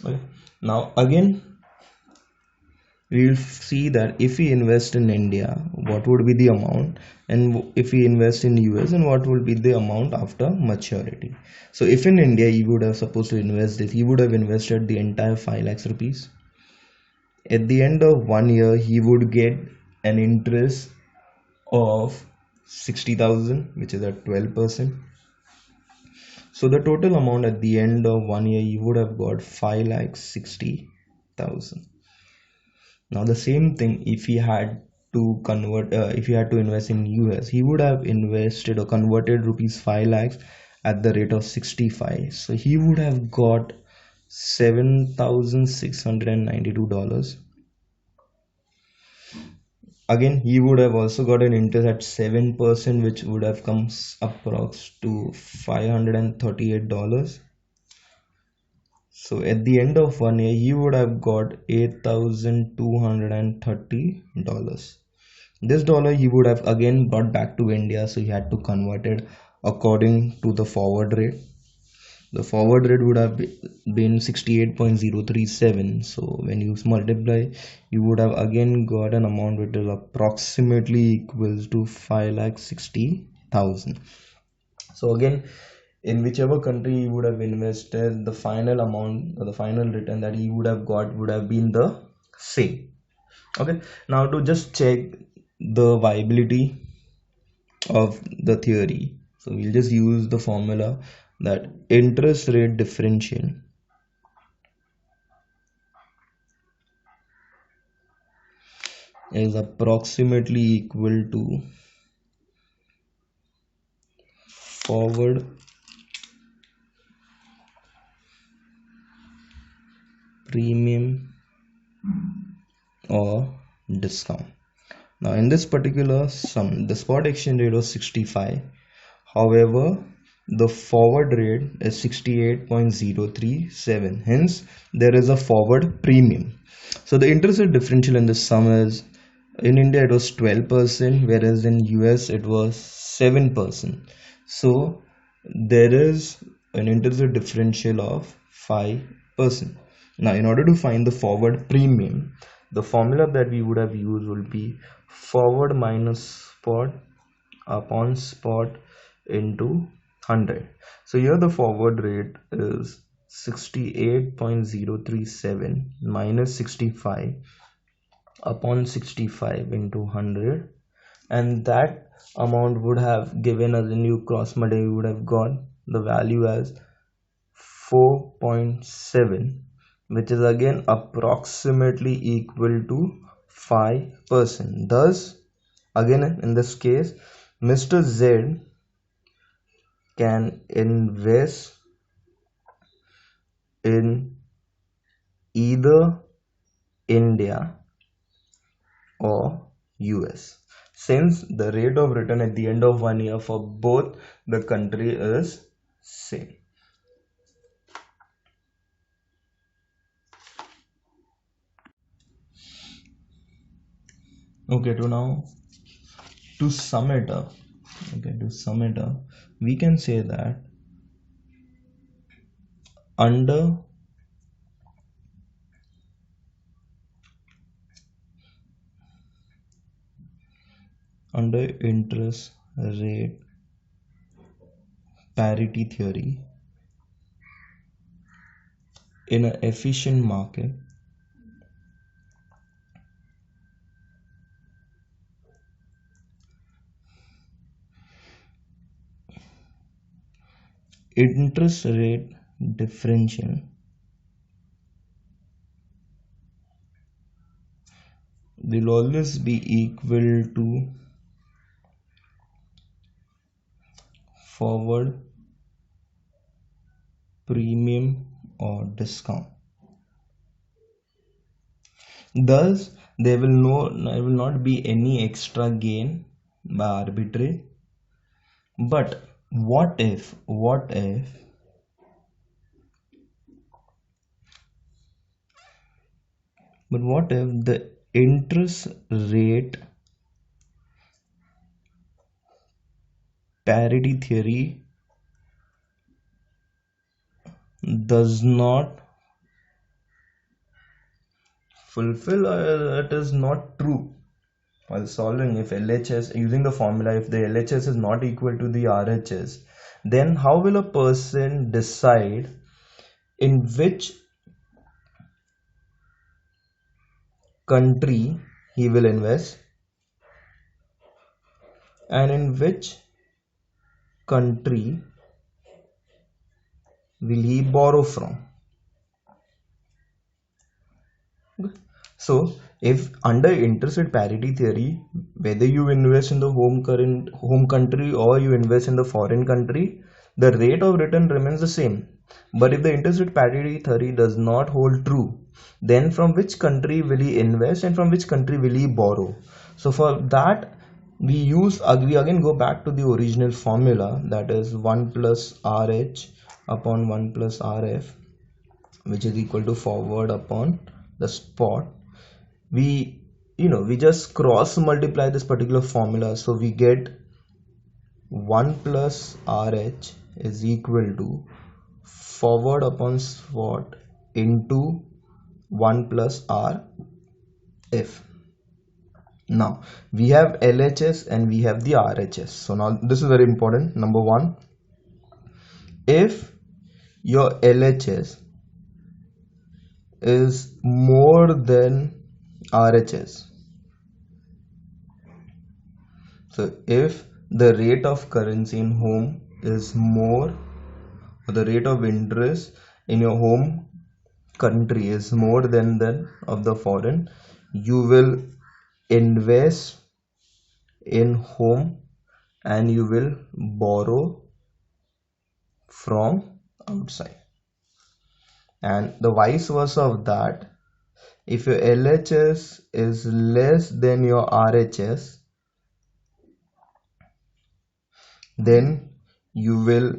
Okay. Now again, we will see that if we invest in India, what would be the amount, and if we invest in US, and what will be the amount after maturity. So if in India you would have supposed to invest this, you would have invested the entire 5 lakhs rupees. At the end of 1 year, he would get an interest of 60,000, which is at 12%. So the total amount at the end of 1 year, you would have got 5,60,000. Now the same thing, if he had to convert, if he had to invest in US, he would have invested or converted rupees 5 lakhs at the rate of 65. So he would have got $7,692. Again, he would have also got an interest at 7%, which would have comes approx to $538. So at the end of 1 year, he would have got $8,230. This dollar he would have again brought back to India, so he had to convert it according to the forward rate. The forward rate would have been 68.037. So when you multiply, you would have again got an amount which is approximately equals to 5,60,000. So again, in whichever country you would have invested, the final amount or the final return that you would have got would have been the same. Okay, now to just check the viability of the theory, so we'll just use the formula that interest rate differential is approximately equal to forward premium or discount. Now in this particular sum, the spot exchange rate was 65. However, the forward rate is 68.037. Hence, there is a forward premium. So the interest rate differential in this sum is, in India it was 12%, whereas in US it was 7%. So there is an interest rate differential of 5%. Now in order to find the forward premium, the formula that we would have used will be forward minus spot upon spot into 100. So here the forward rate is 68.037 minus 65 upon 65 into 100, and that amount would have given us, a new cross multiply, we would have got the value as 4.7, which is again approximately equal to 5%. Thus again in this case, Mr. Z can invest in either India or US, since the rate of return at the end of 1 year for both the country is same. Okay, to sum it up, we can say that under interest rate parity theory, in an efficient market, interest rate differential will always be equal to forward premium or discount. Thus, there will not be any extra gain by arbitrage. But what if the interest rate parity theory does not fulfill, it is not true while solving? If LHS, using the formula, if the LHS is not equal to the RHS, then how will a person decide in which country he will invest and in which country will he borrow from? So if under interest rate parity theory, whether you invest in the home country or you invest in the foreign country, the rate of return remains the same. But if the interest rate parity theory does not hold true, then from which country will he invest and from which country will he borrow? So for that, we again go back to the original formula, that is 1 plus RH upon 1 plus RF, which is equal to forward upon the spot. We just cross multiply this particular formula, so we get 1 plus RH is equal to forward upon spot into 1 plus RF. Now we have LHS and we have the RHS. So now this is very important. Number one, if your LHS is more than RHS, so if the rate of currency in home is more, or the rate of interest in your home country is more than that of the foreign, you will invest in home and you will borrow from outside. And the vice versa of that, if your LHS is less than your RHS, then you will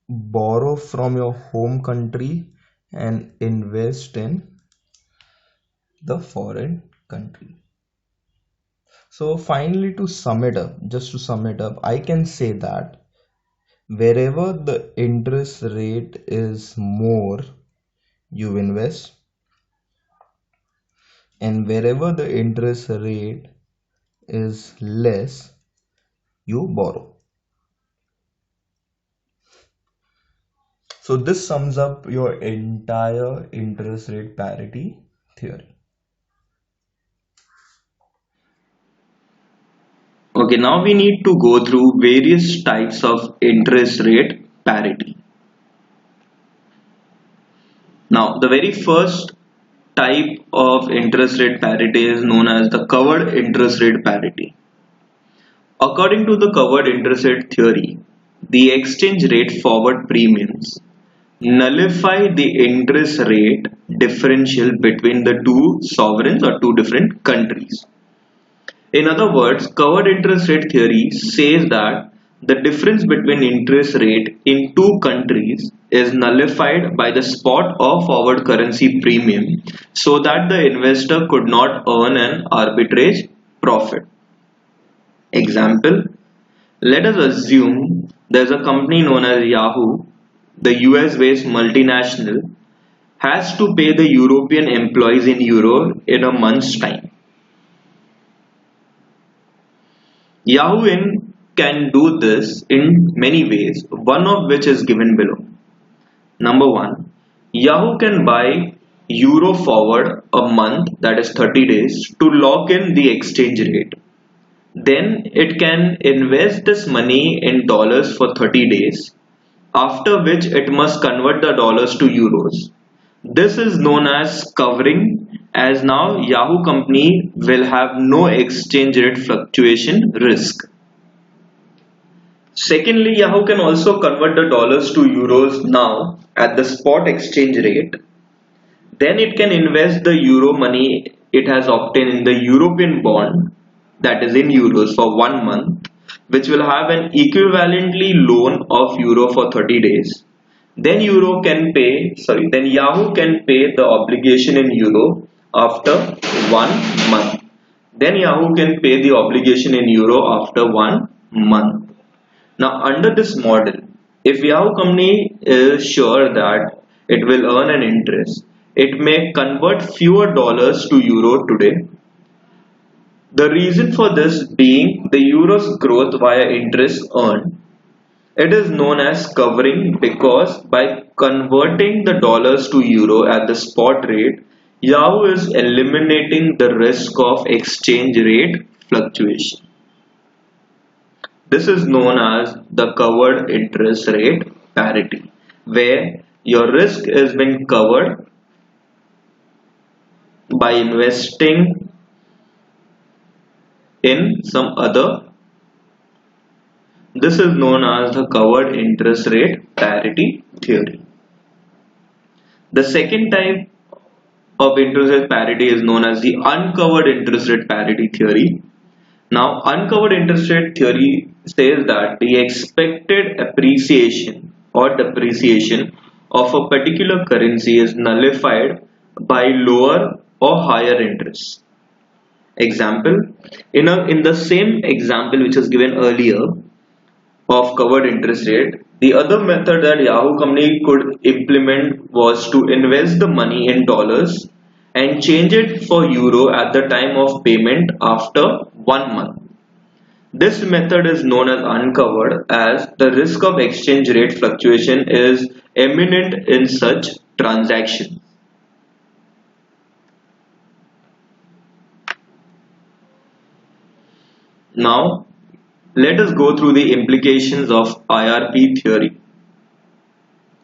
borrow from your home country and invest in the foreign country. So finally, to sum it up, I can say that wherever the interest rate is more, you invest, and wherever the interest rate is less, you borrow. So this sums up your entire interest rate parity theory. Okay, now we need to go through various types of interest rate parity. Now, the very first type of interest rate parity is known as the covered interest rate parity. According to the covered interest rate theory, the exchange rate forward premiums nullify the interest rate differential between the two sovereigns or two different countries. In other words, covered interest rate theory says that the difference between interest rate in two countries is nullified by the spot or forward currency premium so that the investor could not earn an arbitrage profit. Example, let us assume there's a company known as Yahoo, the US based multinational, has to pay the European employees in euro in a month's time. Yahoo Inc. can do this in many ways, one of which is given below. Number one, Yahoo can buy euro forward a month, that is 30 days, to lock in the exchange rate. Then it can invest this money in dollars for 30 days, after which it must convert the dollars to euros. This is known as covering, as now Yahoo company will have no exchange rate fluctuation risk. Secondly, Yahoo can also convert the dollars to euros now at the spot exchange rate. Then it can invest the euro money it has obtained in the European bond, that is in euros, for 1 month, which will have an equivalently loan of euro for 30 days. Then Yahoo can pay the obligation in euro after 1 month. Then Yahoo can pay the obligation in euro after 1 month. Now under this model, if Yahoo company is sure that it will earn an interest, it may convert fewer dollars to euro today. The reason for this being the euro's growth via interest earned. It is known as covering because by converting the dollars to euro at the spot rate, Yahoo is eliminating the risk of exchange rate fluctuation. This is known as the covered interest rate parity, where your risk is being covered by investing in some other. This is known as the covered interest rate parity theory. The second type of interest rate parity is known as the uncovered interest rate parity theory. Now, uncovered interest rate theory says that the expected appreciation or depreciation of a particular currency is nullified by lower or higher interest. Example, in the same example which was given earlier of covered interest rate, the other method that Yahoo company could implement was to invest the money in dollars and change it for euro at the time of payment after 1 month. This method is known as uncovered as the risk of exchange rate fluctuation is imminent in such transactions. Now, let us go through the implications of IRP theory.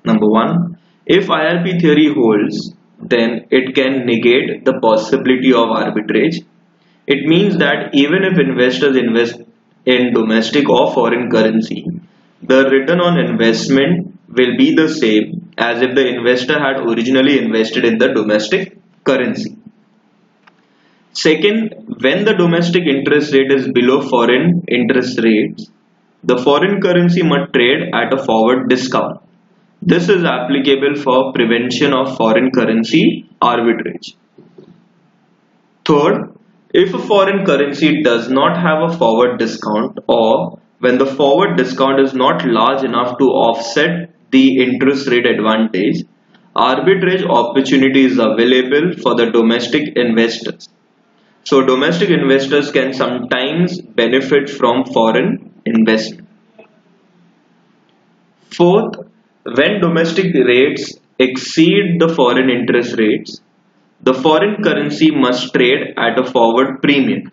Number one, if IRP theory holds, then it can negate the possibility of arbitrage. It means that even if investors invest in domestic or foreign currency, the return on investment will be the same as if the investor had originally invested in the domestic currency. Second, when the domestic interest rate is below foreign interest rates, the foreign currency must trade at a forward discount. This is applicable for prevention of foreign currency arbitrage. Third, if a foreign currency does not have a forward discount, or when the forward discount is not large enough to offset the interest rate advantage, arbitrage opportunity is available for the domestic investors. So domestic investors can sometimes benefit from foreign investment. Fourth, when domestic rates exceed the foreign interest rates, the foreign currency must trade at a forward premium.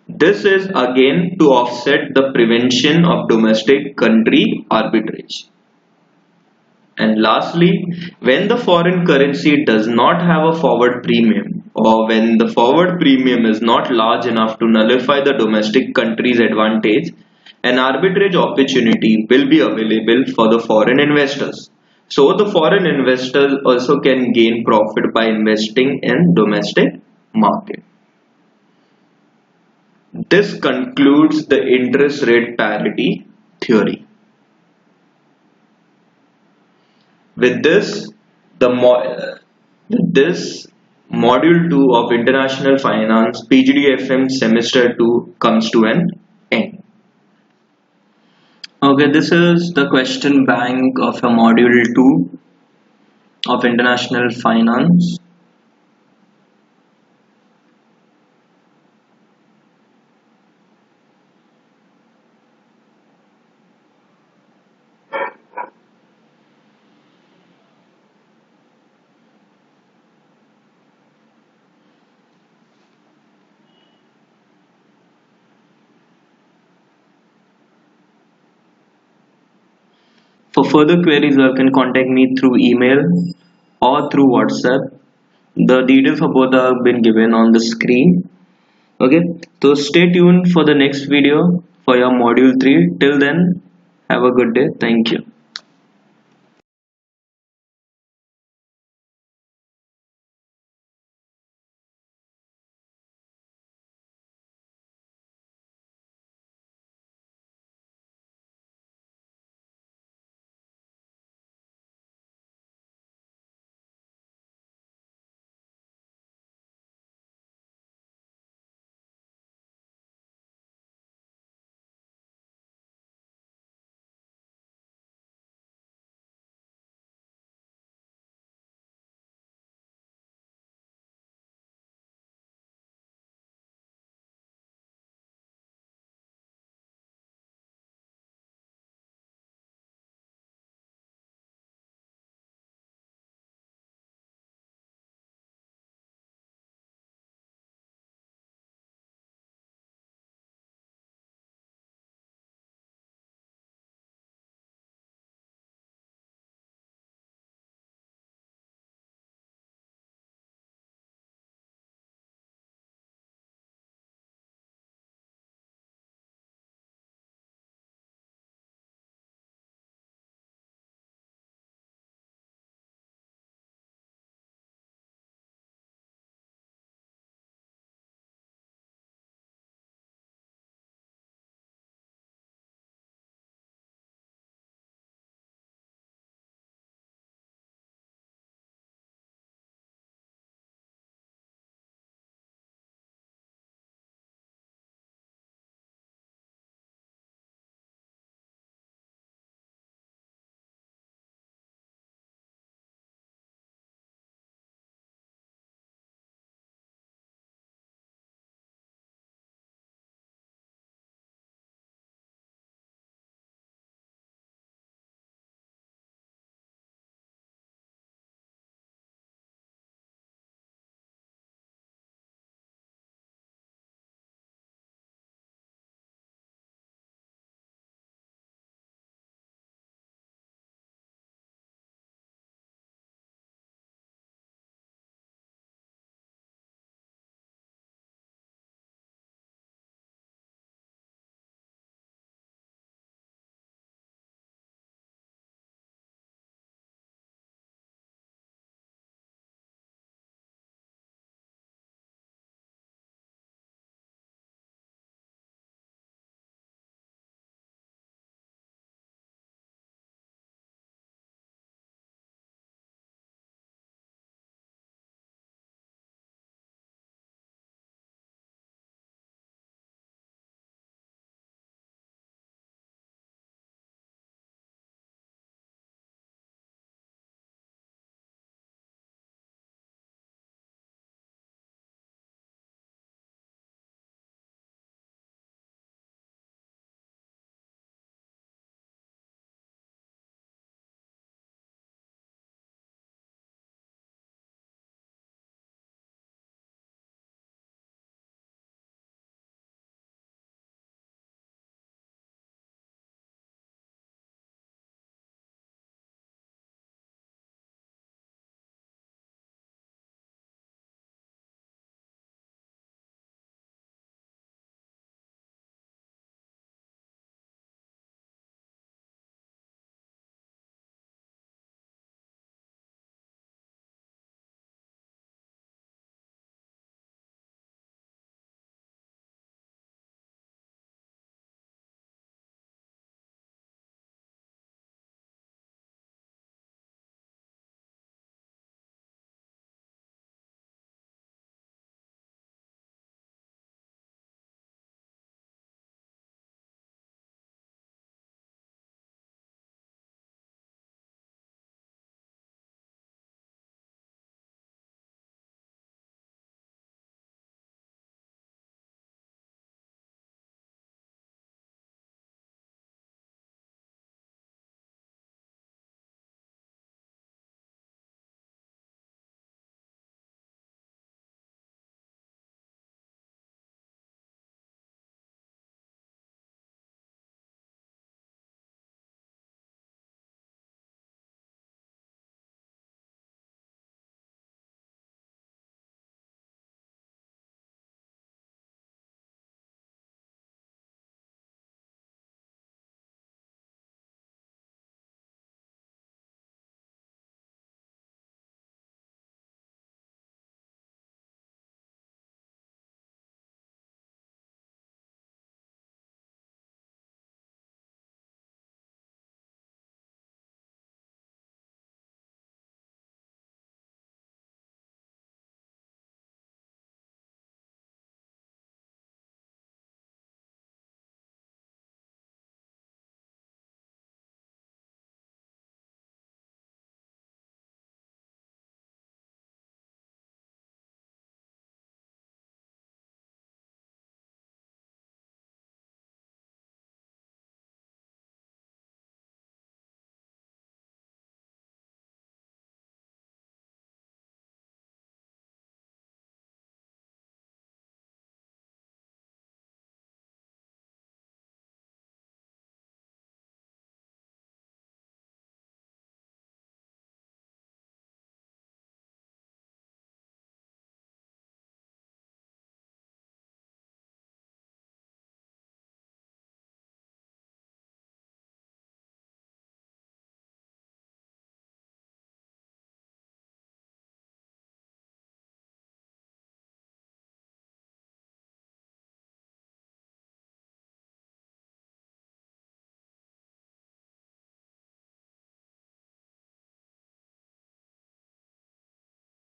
This is again to offset the prevention of domestic country arbitrage. And lastly, when the foreign currency does not have a forward premium, or when the forward premium is not large enough to nullify the domestic country's advantage, an arbitrage opportunity will be available for the foreign investors. So the foreign investors also can gain profit by investing in domestic market. This concludes the interest rate parity theory. With this, with this module 2 of International Finance PGDFM semester 2 comes to an end. Okay, this is the question bank of a module 2 of International Finance. For further queries, you can contact me through email or through WhatsApp. The details for both have been given on the screen. Okay, so stay tuned for the next video for your module 3. Till then, have a good day. Thank you.